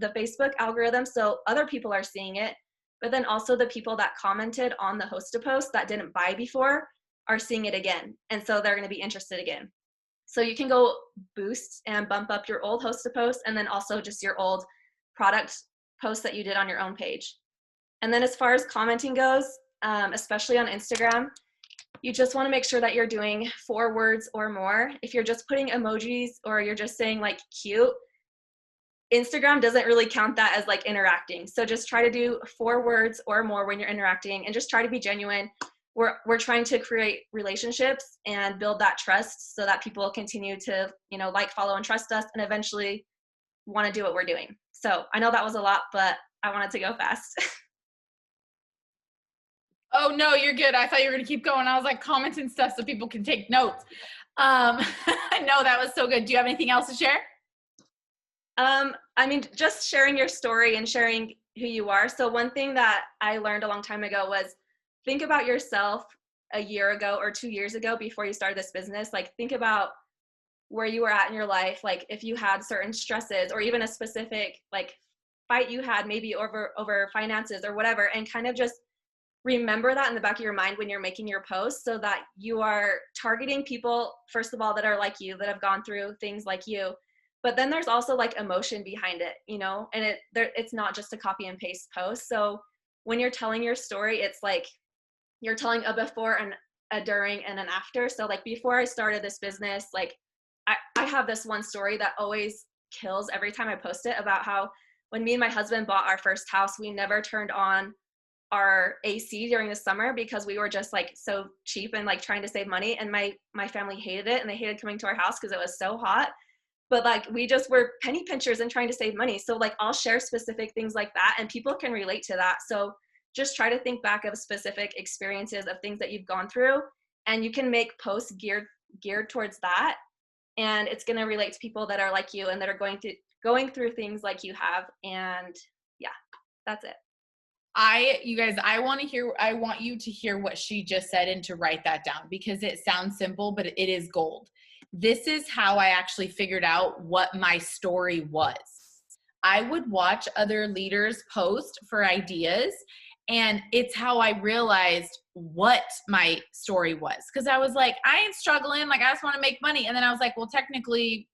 Facebook algorithm, so other people are seeing it, but then also the people that commented on the host to post that didn't buy before are seeing it again, and so they're going to be interested again. So you can go boost and bump up your old host to post, and then also just your old product posts that you did on your own page. And then as far as commenting goes, especially on Instagram, you just want to make sure that you're doing 4 words or more. If you're just putting emojis or you're just saying like cute, Instagram doesn't really count that as like interacting. So just try to do 4 words or more when you're interacting, and just try to be genuine. We're trying to create relationships and build that trust so that people continue to, you know, like, follow, and trust us, and eventually want to do what we're doing. So I know that was a lot, but I wanted to go fast. Oh no, you're good. I thought you were gonna keep going. I was like commenting stuff so people can take notes. No, that was so good. Do you have anything else to share? I mean, just sharing your story and sharing who you are. So one thing that I learned a long time ago was think about yourself a year ago or 2 years ago before you started this business. Like, think about where you were at in your life. Like, if you had certain stresses or even a specific like fight you had maybe over finances or whatever, and kind of just remember that in the back of your mind when you're making your posts, so that you are targeting people, first of all, that are like you, that have gone through things like you. But then there's also like emotion behind it, you know, and it's not just a copy and paste post. So when you're telling your story, it's like you're telling a before and a during and an after. So like before I started this business, like I have this one story that always kills every time I post it, about how when me and my husband bought our first house, we never turned on our AC during the summer because we were just like so cheap and like trying to save money, and my family hated it, and they hated coming to our house because it was so hot. But like we just were penny pinchers and trying to save money. So like I'll share specific things like that, and people can relate to that. So just try to think back of specific experiences of things that you've gone through, and you can make posts geared towards that, and it's going to relate to people that are like you and that are going through things like you have. And yeah, that's it. You guys, I want you to hear what she just said and to write that down, because it sounds simple, but it is gold. This is how I actually figured out what my story was. I would watch other leaders post for ideas, and it's how I realized what my story was. Because I was like, I ain't struggling. Like, I just want to make money. And then I was like, well, technically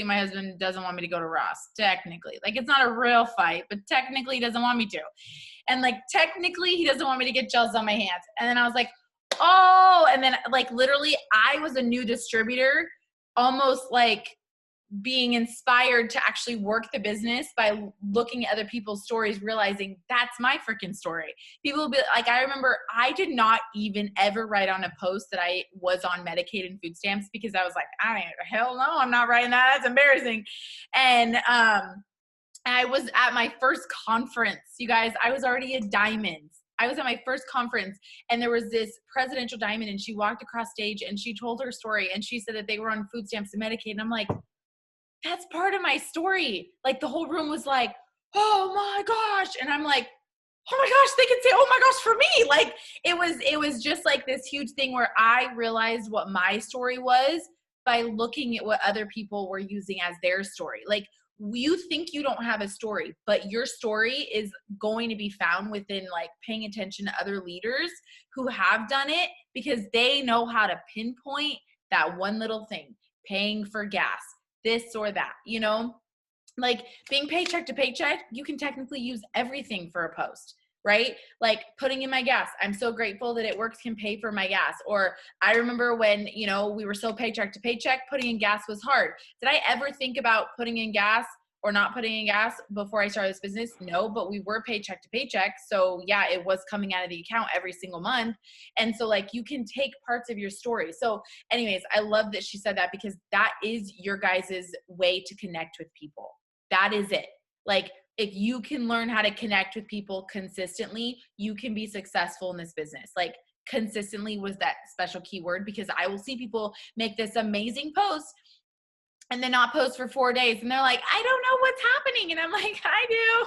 my husband doesn't want me to go to Ross. Technically, like, it's not a real fight, but technically he doesn't want me to. And like, technically he doesn't want me to get gels on my hands. And then I was like, oh, and then like literally I was a new distributor, almost like being inspired to actually work the business by looking at other people's stories, realizing that's my freaking story. People will be like, I remember I did not even ever write on a post that I was on Medicaid and food stamps, because I was like, hell no, I'm not writing that. That's embarrassing. And I was at my first conference, you guys. I was already a diamond. I was at my first conference, and there was this presidential diamond, and she walked across stage and she told her story, and she said that they were on food stamps and Medicaid. And I'm like, that's part of my story. Like, the whole room was like, oh my gosh. And I'm like, oh my gosh, they can say, oh my gosh, for me. Like, it was just like this huge thing where I realized what my story was by looking at what other people were using as their story. Like, you think you don't have a story, but your story is going to be found within like paying attention to other leaders who have done it, because they know how to pinpoint that one little thing, paying for gas, this or that, you know, like being paycheck to paycheck. You can technically use everything for a post, right? Like putting in my gas. I'm so grateful that It Works can pay for my gas. Or I remember when, you know, we were so paycheck to paycheck, putting in gas was hard. Did I ever think about putting in gas or not putting in gas before I started this business? No, but we were paycheck to paycheck. So yeah, it was coming out of the account every single month. And so like, you can take parts of your story. So anyways, I love that she said that, because that is your guys's way to connect with people. That is it. Like, if you can learn how to connect with people consistently, you can be successful in this business. Like, consistently was that special keyword, because I will see people make this amazing post and then not post for 4 days. And they're like, I don't know what's happening. And I'm like, I do.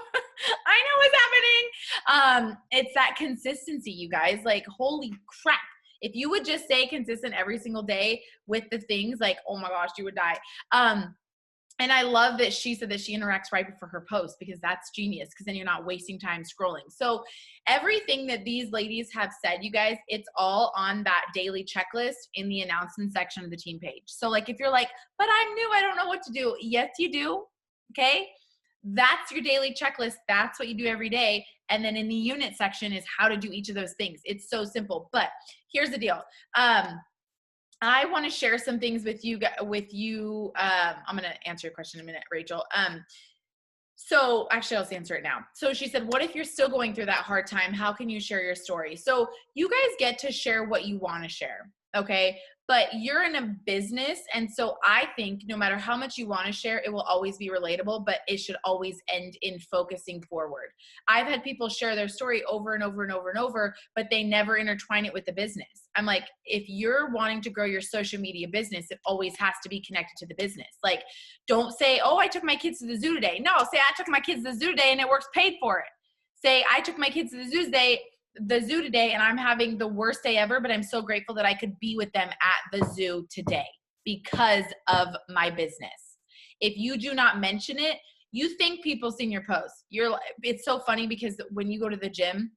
I know what's happening. It's that consistency, you guys. Like, holy crap. If you would just stay consistent every single day with the things, like, oh my gosh, you would die. And I love that she said that she interacts right before her post, because that's genius, because then you're not wasting time scrolling. So everything that these ladies have said, you guys, it's all on that daily checklist in the announcement section of the team page. So like, if you're like, but I'm new, I don't know what to do. Yes, you do. Okay. That's your daily checklist. That's what you do every day. And then in the unit section is how to do each of those things. It's so simple. But here's the deal. I want to share some things with you. I'm going to answer your question in a minute, Rachel. So actually, I'll answer it now. So she said, what if you're still going through that hard time? How can you share your story? So you guys get to share what you want to share. Okay. But you're in a business. And so I think no matter how much you want to share, it will always be relatable, but it should always end in focusing forward. I've had people share their story over and over and over and over, but they never intertwine it with the business. I'm like, if you're wanting to grow your social media business, it always has to be connected to the business. Like, don't say, oh, I took my kids to the zoo today. No, say I took my kids to the zoo today and it works paid for it. Say I took my kids to the zoo today and I'm having the worst day ever, but I'm so grateful that I could be with them at the zoo today because of my business. If you do not mention it, you think people seen your posts. It's so funny because when you go to the gym,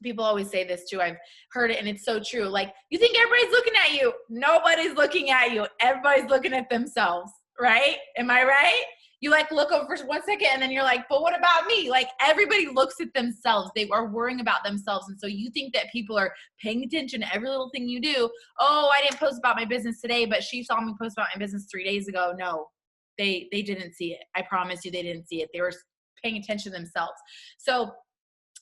people always say this too. I've heard it and it's so true. Like, you think everybody's looking at you. Nobody's looking at you. Everybody's looking at themselves, right? Am I right? You like look over for 1 second and then you're like, but what about me? Like, everybody looks at themselves. They are worrying about themselves. And so you think that people are paying attention to every little thing you do. Oh, I didn't post about my business today, but she saw me post about my business 3 days ago. No, they didn't see it. I promise you they didn't see it. They were paying attention to themselves. So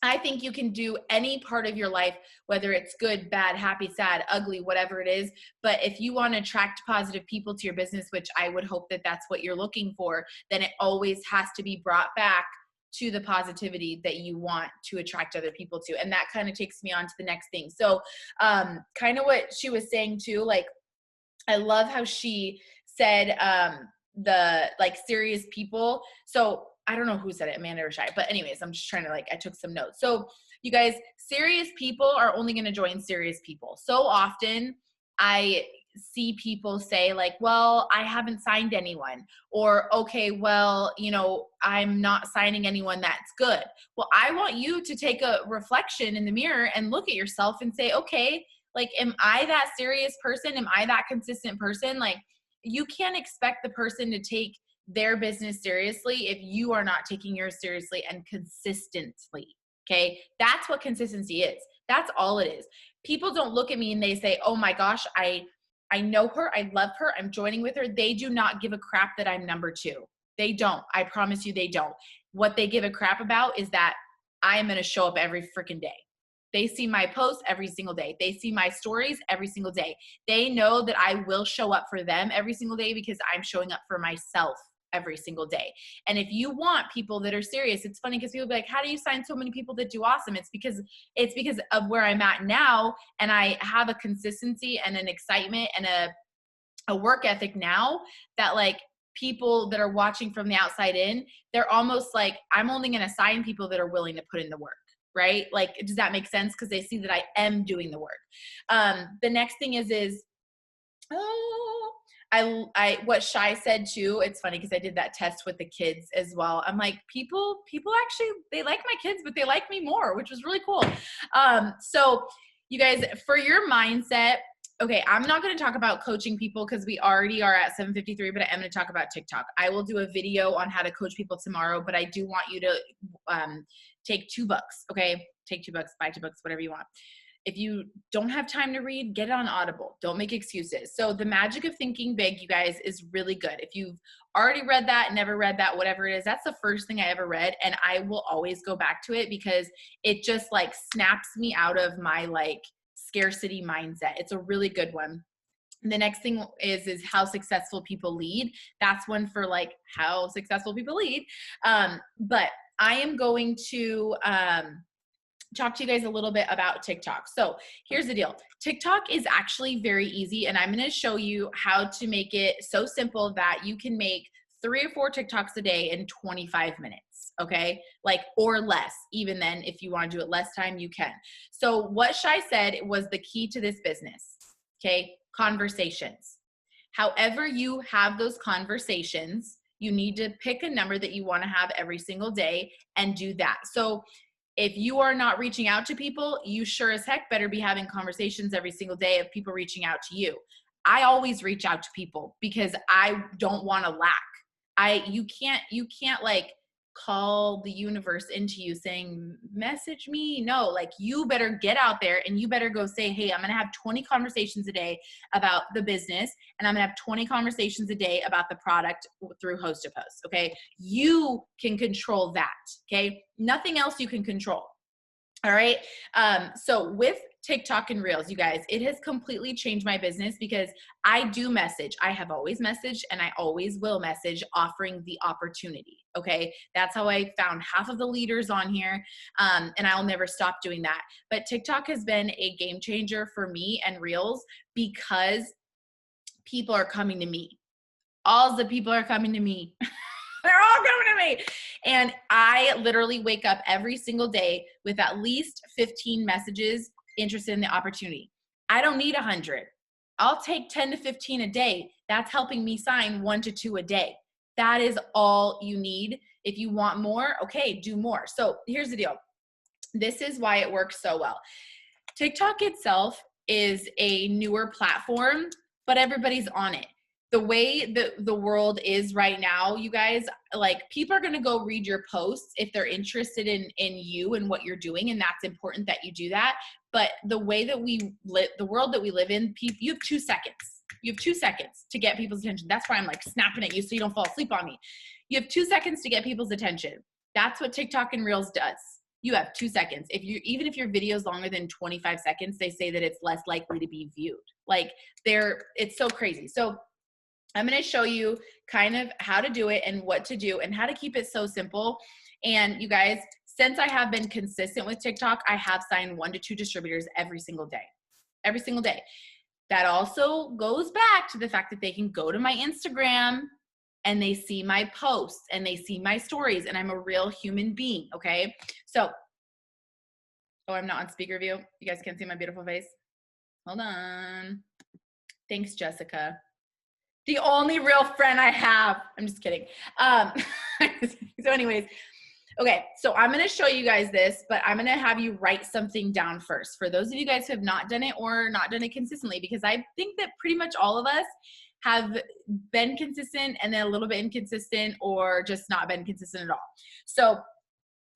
I think you can do any part of your life, whether it's good, bad, happy, sad, ugly, whatever it is. But if you want to attract positive people to your business, which I would hope that that's what you're looking for, then it always has to be brought back to the positivity that you want to attract other people to. And that kind of takes me on to the next thing. So kind of what she was saying too, like, I love how she said the like serious people. So I don't know who said it, Amanda or Shy, but anyways, I'm just trying to I took some notes. So you guys, serious people are only going to join serious people. So often I see people say like, well, I haven't signed anyone, or, okay, well, I'm not signing anyone that's good. Well, I want you to take a reflection in the mirror and look at yourself and say, okay, like, am I that serious person? Am I that consistent person? Like, you can't expect the person to take their business seriously if you are not taking yours seriously and consistently. Okay. That's what consistency is. That's all it is. People don't look at me and they say, oh my gosh, I know her. I love her. I'm joining with her. They do not give a crap that I'm number 2. They don't. I promise you they don't. What they give a crap about is that I'm going to show up every freaking day. They see my posts every single day. They see my stories every single day. They know that I will show up for them every single day because I'm showing up for myself every single day. And if you want people that are serious, it's funny because people be like, how do you sign so many people that do awesome? It's because of where I'm at now. And I have a consistency and an excitement and a work ethic now that like people that are watching from the outside in, they're almost like, I'm only going to sign people that are willing to put in the work. Right? Like, does that make sense? Because they see that I am doing the work. The next thing is what Shy said too. It's funny because I did that test with the kids as well. I'm like, people actually, they like my kids, but they like me more, which was really cool. So you guys, for your mindset, okay, I'm not going to talk about coaching people because we already are at 7:53, but I am going to talk about TikTok. I will do a video on how to coach people tomorrow, but I do want you to take $2, okay? Take $2, buy $2, whatever you want. If you don't have time to read, get it on Audible. Don't make excuses. So the magic of thinking big, you guys, is really good. If you've already read that, never read that, whatever it is, that's the first thing I ever read. And I will always go back to it because it just like snaps me out of my like scarcity mindset. It's a really good one. The next thing is how successful people lead. That's one for like how successful people lead. But I am going to talk to you guys a little bit about TikTok. So here's the deal. TikTok is actually very easy, and I'm going to show you how to make it so simple that you can make 3 or 4 TikToks a day in 25 minutes. Okay. Like, or less. Even then, if you want to do it less time, you can. So what Shai said was the key to this business. Okay. Conversations. However you have those conversations, you need to pick a number that you want to have every single day and do that. So if you are not reaching out to people, you sure as heck better be having conversations every single day of people reaching out to you. I always reach out to people because I don't want to lack. You can't like call the universe into you saying, message me. No, like you better get out there and you better go say, hey, I'm going to have 20 conversations a day about the business, and I'm going to have 20 conversations a day about the product through host to post. Okay. You can control that. Okay. Nothing else you can control. All right. So with TikTok and Reels, you guys, it has completely changed my business because I do message. I have always messaged and I always will message offering the opportunity. Okay. That's how I found half of the leaders on here. And I'll never stop doing that. But TikTok has been a game changer for me and Reels because people are coming to me. All the people are coming to me. They're all coming to me. And I literally wake up every single day with at least 15 messages interested in the opportunity. I don't need 100. I'll take 10 to 15 a day. That's helping me sign 1 to 2 a day. That is all you need. If you want more, okay, do more. So here's the deal. This is why it works so well. TikTok itself is a newer platform, but everybody's on it. The way the world is right now, you guys, like people are going to go read your posts if they're interested in you and what you're doing. And that's important that you do that. But the way that we live, the world that we live in, you have 2 seconds. You have 2 seconds to get people's attention. That's why I'm like snapping at you so you don't fall asleep on me. You have 2 seconds to get people's attention. That's what TikTok and Reels does. You have 2 seconds. Even if your video is longer than 25 seconds, they say that it's less likely to be viewed. Like it's so crazy. So I'm going to show you kind of how to do it and what to do and how to keep it so simple. And you guys, since I have been consistent with TikTok, I have signed 1 to 2 distributors every single day. Every single day. That also goes back to the fact that they can go to my Instagram and they see my posts and they see my stories and I'm a real human being. Okay. So, oh, I'm not on speaker view. You guys can't see my beautiful face. Hold on. Thanks, Jessica. The only real friend I have. I'm just kidding. So anyways, okay, so I'm going to show you guys this, but I'm going to have you write something down first. For those of you guys who have not done it or not done it consistently, because I think that pretty much all of us have been consistent and then a little bit inconsistent or just not been consistent at all. So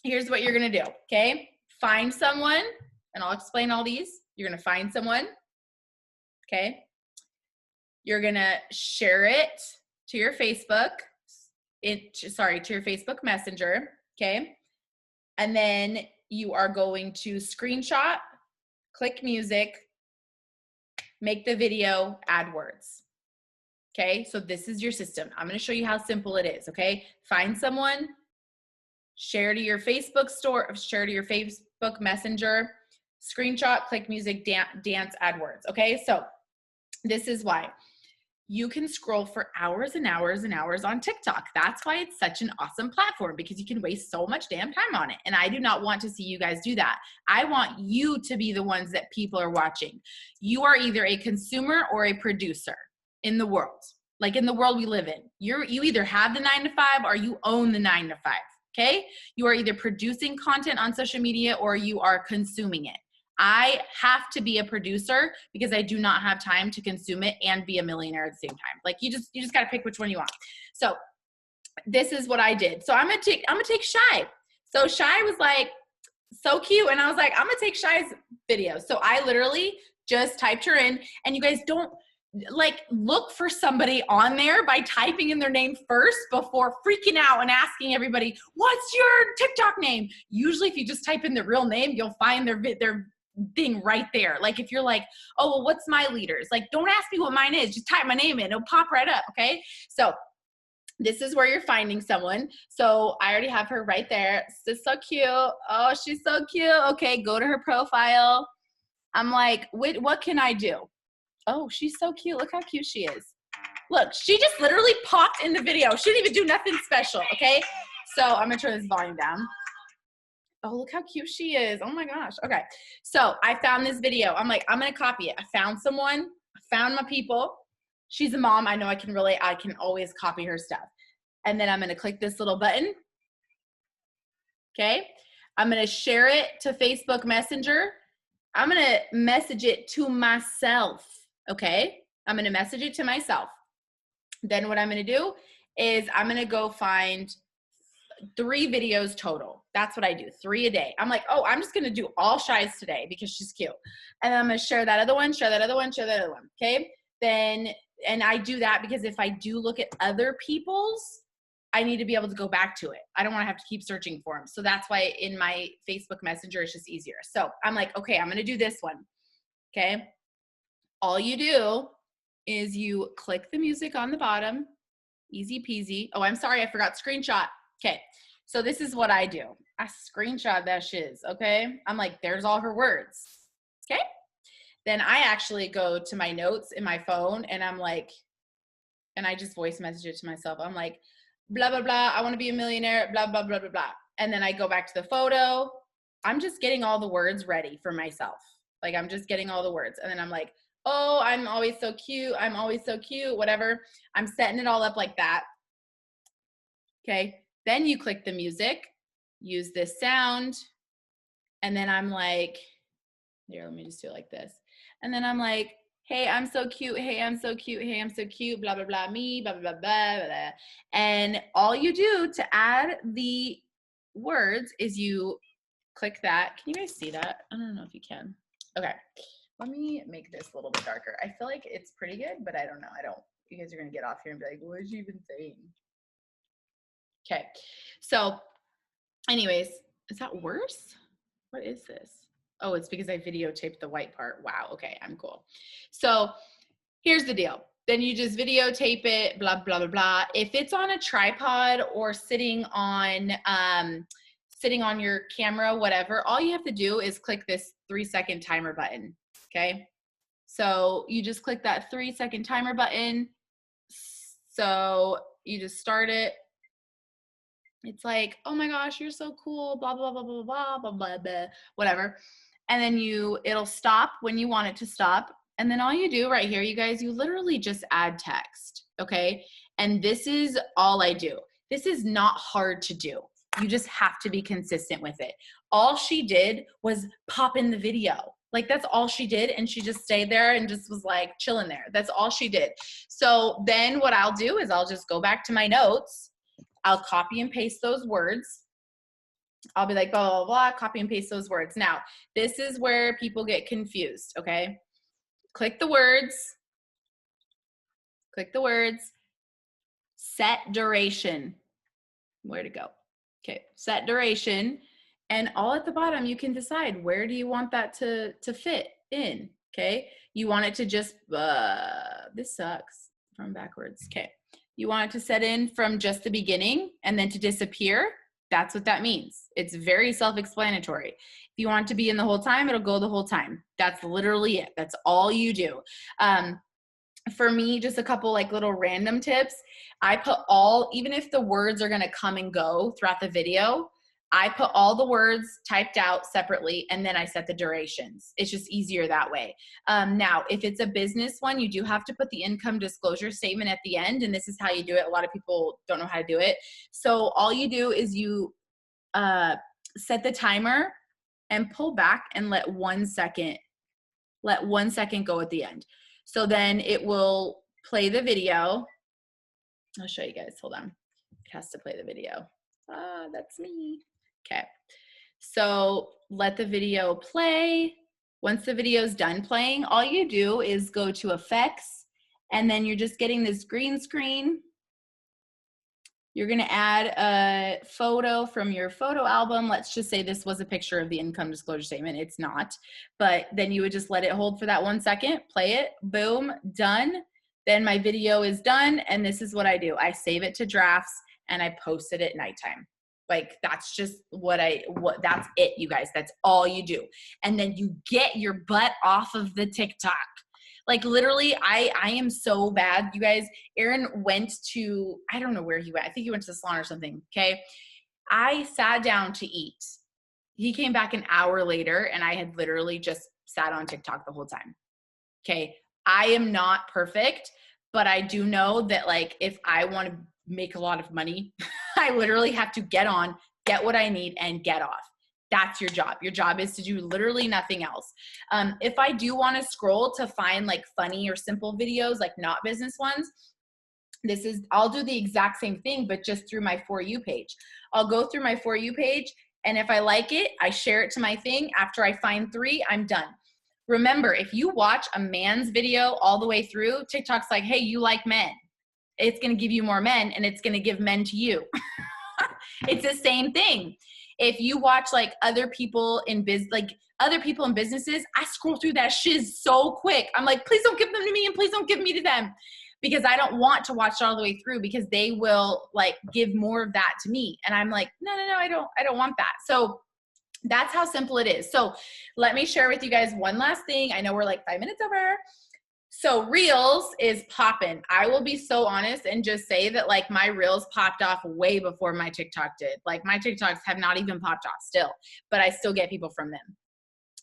here's what you're going to do, okay? Find someone, and I'll explain all these. You're going to find someone, okay? You're going to share it to your Facebook, to your Facebook Messenger, okay? And then you are going to screenshot, click music, make the video, add words, okay? So this is your system. I'm going to show you how simple it is, okay? Find someone, share to your Facebook store, share to your Facebook Messenger, screenshot, click music, dance, add words, okay? So this is why. You can scroll for hours and hours and hours on TikTok. That's why it's such an awesome platform, because you can waste so much damn time on it. And I do not want to see you guys do that. I want you to be the ones that people are watching. You are either a consumer or a producer in the world. Like in the world we live in. You either have the 9 to 5 or you own the 9 to 5. Okay? You are either producing content on social media or you are consuming it. I have to be a producer because I do not have time to consume it and be a millionaire at the same time. Like you just got to pick which one you want. So this is what I did. So I'm going to take Shy. So Shy was like so cute. And I was like, I'm going to take Shy's video. So I literally just typed her in, and you guys don't like look for somebody on there by typing in their name first before freaking out and asking everybody, what's your TikTok name? Usually if you just type in the real name, you'll find their thing right there. Like if you're like, oh, well, what's my leaders? Like, don't ask me what mine is. Just type my name in. It'll pop right up. Okay. So this is where you're finding someone. So I already have her right there. This is so cute. Oh, she's so cute. Okay. Go to her profile. I'm like, wait, what can I do? Oh, she's so cute. Look how cute she is. Look, she just literally popped in the video. She didn't even do nothing special. Okay. So I'm going to turn this volume down. Oh, look how cute she is. Oh my gosh. Okay. So I found this video. I'm like, I'm going to copy it. I found someone. I found my people. She's a mom. I know I can always copy her stuff. And then I'm going to click this little button. Okay. I'm going to share it to Facebook Messenger. I'm going to message it to myself. Okay. I'm going to message it to myself. Then what I'm going to do is I'm going to go find 3 videos total. That's what I do, 3 a day. I'm like, oh, I'm just going to do all Shy's today because she's cute. And then I'm going to share that other one, share that other one, share that other one. Okay. Then, and I do that because if I do look at other people's, I need to be able to go back to it. I don't want to have to keep searching for them. So that's why in my Facebook Messenger, it's just easier. So I'm like, okay, I'm going to do this one. Okay. All you do is you click the music on the bottom. Easy peasy. Oh, I'm sorry. I forgot screenshot. Okay. So this is what I do. I screenshot that shiz. Okay. I'm like, there's all her words. Okay. Then I actually go to my notes in my phone and I'm like, and I just voice message it to myself. I'm like, blah, blah, blah. I want to be a millionaire, blah, blah, blah, blah, blah. And then I go back to the photo. I'm just getting all the words ready for myself. Like I'm just getting all the words. And then I'm like, oh, I'm always so cute. I'm always so cute, whatever. I'm setting it all up like that. Okay. Then you click the music, use this sound. And then I'm like, here, let me just do it like this. And then I'm like, hey, I'm so cute. Hey, I'm so cute. Hey, I'm so cute. Blah, blah, blah, me, blah, blah, blah, blah, blah. And all you do to add the words is you click that. Can you guys see that? I don't know if you can. Okay. Let me make this a little bit darker. I feel like it's pretty good, but I don't know. You guys are going to get off here and be like, what is she even saying? Okay. So anyways, is that worse? What is this? Oh, it's because I videotaped the white part. Wow. Okay. I'm cool. So here's the deal. Then you just videotape it, blah, blah, blah, blah. If it's on a tripod or sitting on your camera, whatever, all you have to do is click this 3-second timer button. Okay. So you just click that 3-second timer button. So you just start it. It's like, oh my gosh, you're so cool, blah, blah, blah, blah, blah, blah, blah, blah, whatever. And then it'll stop when you want it to stop. And then all you do right here, you guys, you literally just add text. Okay. And this is all I do. This is not hard to do. You just have to be consistent with it. All she did was pop in the video. Like that's all she did. And she just stayed there and just was like chilling there. That's all she did. So then what I'll do is I'll just go back to my notes. I'll copy and paste those words. I'll be like, blah, blah, blah, copy and paste those words. Now, this is where people get confused, okay? Click the words. Click the words. Set duration. Where to go? Okay, set duration. And all at the bottom, you can decide where do you want that to fit in, okay? You want it to just, this sucks from backwards, okay. You want it to set in from just the beginning and then to disappear. That's what that means. It's very self-explanatory. If you want it to be in the whole time, it'll go the whole time. That's literally it. That's all you do. For me, just a couple like little random tips. I put even if the words are going to come and go throughout the video, I put all the words typed out separately and then I set the durations. It's just easier that way. Now, if it's a business one, you do have to put the income disclosure statement at the end, and this is how you do it. A lot of people don't know how to do it. So all you do is you set the timer and pull back and let 1 second go at the end. So then it will play the video. I'll show you guys. Hold on. It has to play the video. That's me. Okay. So let the video play. Once the video is done playing, all you do is go to effects, and then you're just getting this green screen. You're going to add a photo from your photo album. Let's just say this was a picture of the income disclosure statement. It's not, but then you would just let it hold for that 1 second, play it, boom, done. Then my video is done. And this is what I do. I save it to drafts and I post it at nighttime. Like that's just that's it, you guys. That's all you do. And then you get your butt off of the TikTok. Like literally, I am so bad, you guys. Aaron went to, I don't know where he went. I think he went to the salon or something, okay? I sat down to eat. He came back an hour later and I had literally just sat on TikTok the whole time, okay? I am not perfect, but I do know that like if I want to make a lot of money, I literally have to get on, get what I need, and get off. That's your job. Your job is to do literally nothing else. If I do want to scroll to find like funny or simple videos, like not business ones, I'll do the exact same thing, but just through my For You page. I'll go through my For You page, and if I like it, I share it to my thing. After I find 3, I'm done. Remember, if you watch a man's video all the way through, TikTok's like, hey, you like men. It's going to give you more men, and it's going to give men to you. It's the same thing. If you watch like other people in businesses, I scroll through that shiz so quick. I'm like, please don't give them to me, and please don't give me to them, because I don't want to watch it all the way through, because they will like give more of that to me. And I'm like, no, I don't want that. So that's how simple it is. So let me share with you guys one last thing. I know we're like 5 minutes over. So Reels is popping. I will be so honest and just say that like my Reels popped off way before my TikTok did. Like my TikToks have not even popped off still, but I still get people from them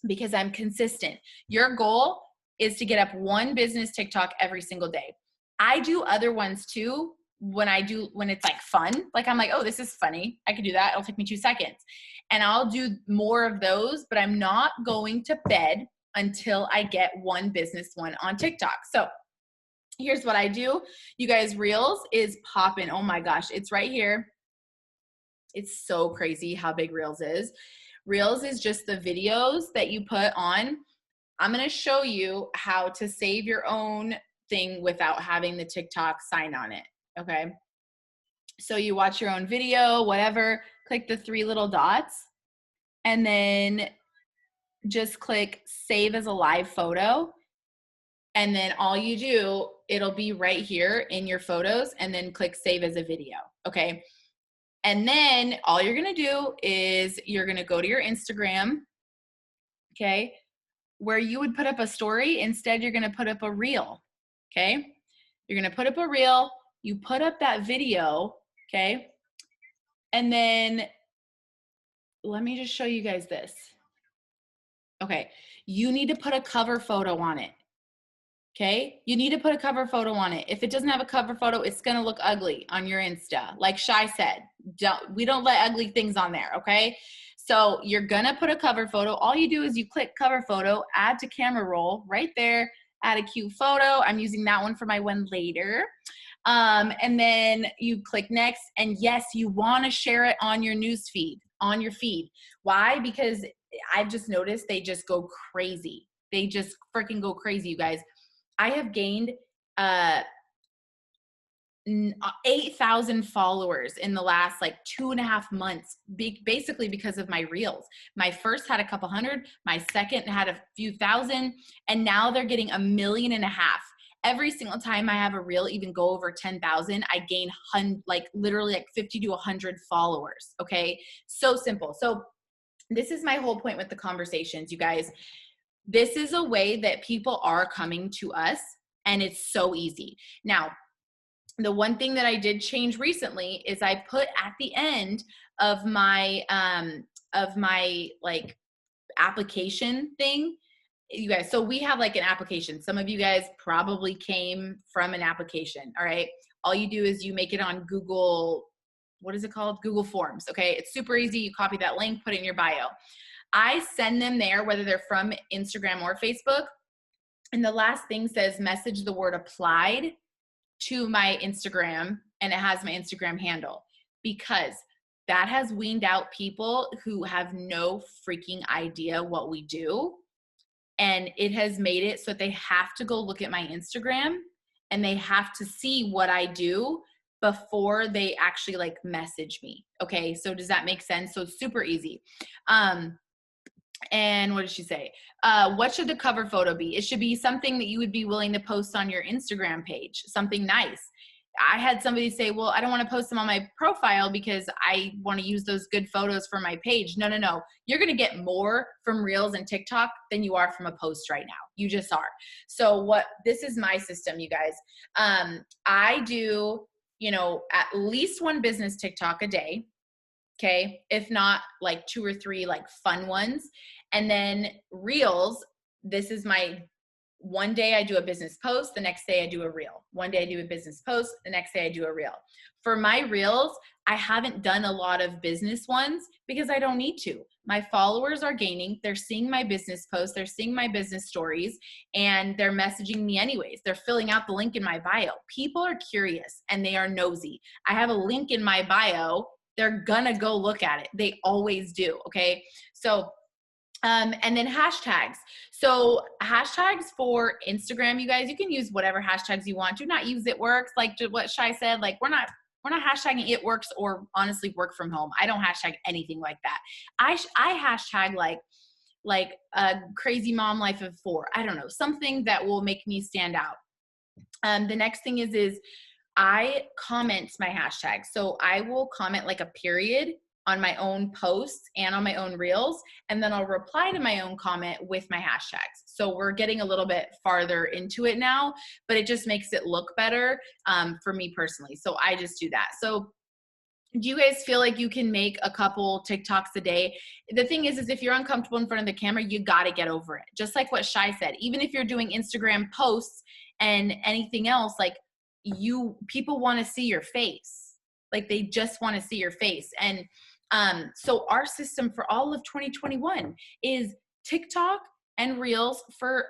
because I'm consistent. Your goal is to get up one business TikTok every single day. I do other ones too when it's like fun. Like I'm like, oh, this is funny. I could do that. It'll take me 2 seconds. And I'll do more of those, but I'm not going to bed until I get one business one on TikTok. So here's what I do. You guys, Reels is popping. Oh my gosh, it's right here. It's so crazy how big Reels is. Reels is just the videos that you put on. I'm going to show you how to save your own thing without having the TikTok sign on it. Okay. So you watch your own video, whatever, click the 3 little dots, and then just click save as a live photo. And then all you do, it'll be right here in your photos, and then click save as a video. Okay. And then all you're going to do is you're going to go to your Instagram. Okay. Where you would put up a story, instead you're going to put up a reel. Okay. You're going to put up a reel. You put up that video. Okay. And then let me just show you guys this. Okay, you need to put a cover photo on it. Okay, you need to put a cover photo on it. If it doesn't have a cover photo, it's gonna look ugly on your Insta. Like Shy said, we don't let ugly things on there, okay? So you're gonna put a cover photo. All you do is you click cover photo, add to camera roll, right there, add a cute photo. I'm using that one for my one later. And then you click next, and yes, you wanna share it on your news feed, on your feed. Why? Because I've just noticed they just go crazy. They just freaking go crazy, you guys. I have gained 8,000 followers in the last like 2.5 months, basically because of my Reels. My first had a couple hundred, my second had a few thousand, and now they're getting 1.5 million. Every single time I have a Reel even go over 10,000, I gain literally like 50 to 100 followers. Okay, so simple. So this is my whole point with the conversations, you guys. This is a way that people are coming to us, and it's so easy. Now, the one thing that I did change recently is I put at the end of my like application thing, you guys. So we have like an application. Some of you guys probably came from an application. All right. All you do is you make it on Google. What is it called? Google Forms. Okay. It's super easy. You copy that link, put it in your bio. I send them there, whether they're from Instagram or Facebook. And the last thing says message the word applied to my Instagram, and it has my Instagram handle, because that has weaned out people who have no freaking idea what we do. And it has made it so that they have to go look at my Instagram, and they have to see what I do before they actually like message me. Okay. So does that make sense? So it's super easy. And what did she say? What should the cover photo be? It should be something that you would be willing to post on your Instagram page, something nice. I had somebody say, well, I don't want to post them on my profile because I want to use those good photos for my page. No. You're going to get more from Reels and TikTok than you are from a post right now. You just are. So this is my system, you guys. I do, at least one business TikTok a day. Okay. If not like 2 or 3 like fun ones. And then Reels, this is my one day I do a business post. The next day I do a Reel. One day I do a business post. The next day I do a Reel. For my Reels, I haven't done a lot of business ones because I don't need to. My followers are gaining. They're seeing my business posts. They're seeing my business stories, and they're messaging me anyways. They're filling out the link in my bio. People are curious and they are nosy. I have a link in my bio. They're gonna go look at it. They always do. Okay. So, and then hashtags. So hashtags for Instagram, you guys, you can use whatever hashtags you want. Do not use it works. Like what Shai said, like we're not hashtagging it works or honestly work from home. I don't hashtag anything like that. I hashtag like a crazy mom life of 4. I don't know, something that will make me stand out. The next thing is I comment my hashtags. So I will comment like a period on my own posts and on my own reels, and then I'll reply to my own comment with my hashtags. So we're getting a little bit farther into it now, but it just makes it look better for me personally. So I just do that. So do you guys feel like you can make a couple TikToks a day? The thing is if you're uncomfortable in front of the camera, you got to get over it. Just like what Shai said, even if you're doing Instagram posts and anything else, like people want to see your face. Like they just want to see your face. And so our system for all of 2021 is TikTok and Reels for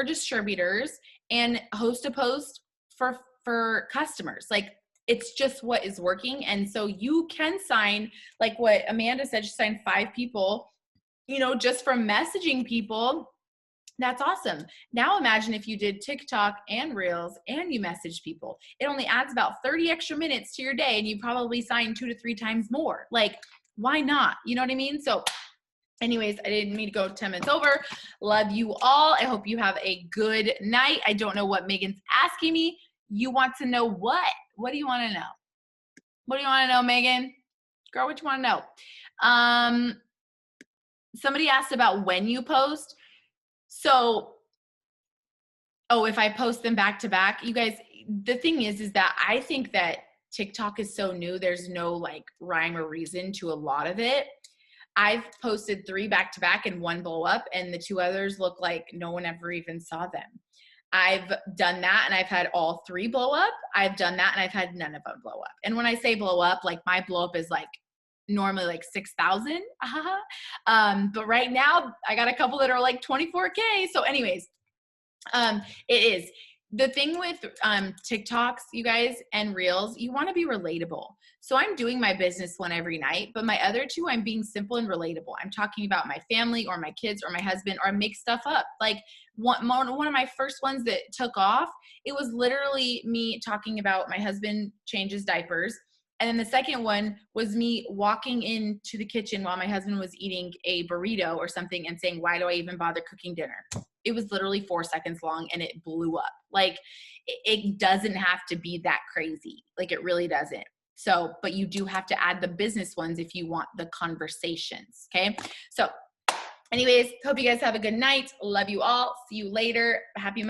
distributors and host a post for customers. Like it's just what is working. And so you can sign, like what Amanda said, she signed 5 people, just from messaging people. That's awesome. Now imagine if you did TikTok and Reels and you messaged people. It only adds about 30 extra minutes to your day and you probably sign 2 to 3 times more. Like, why not? You know what I mean? So anyways, I didn't mean to go 10 minutes over. Love you all. I hope you have a good night. I don't know what Megan's asking me. You want to know what? What do you want to know? What do you want to know, Megan? Girl, what you want to know? Somebody asked about when you post. So, if I post them back to back, you guys, the thing is that I think that TikTok is so new. There's no like rhyme or reason to a lot of it. I've posted 3 back to back and 1 blow up, and the 2 others look like no one ever even saw them. I've done that and I've had all 3 blow up. I've done that and I've had none of them blow up. And when I say blow up, like my blow up is like normally like 6,000. But right now I got a couple that are like 24K. So anyways, it is. The thing with TikToks, you guys, and Reels, you want to be relatable. So I'm doing my business one every night, but my other 2, I'm being simple and relatable. I'm talking about my family or my kids or my husband, or I make stuff up. Like one of my first ones that took off, it was literally me talking about my husband changes diapers. And then the second one was me walking into the kitchen while my husband was eating a burrito or something and saying, why do I even bother cooking dinner? It was literally 4 seconds long and it blew up. Like it doesn't have to be that crazy. Like it really doesn't. So, but you do have to add the business ones if you want the conversations. Okay. So anyways, hope you guys have a good night. Love you all. See you later. Happy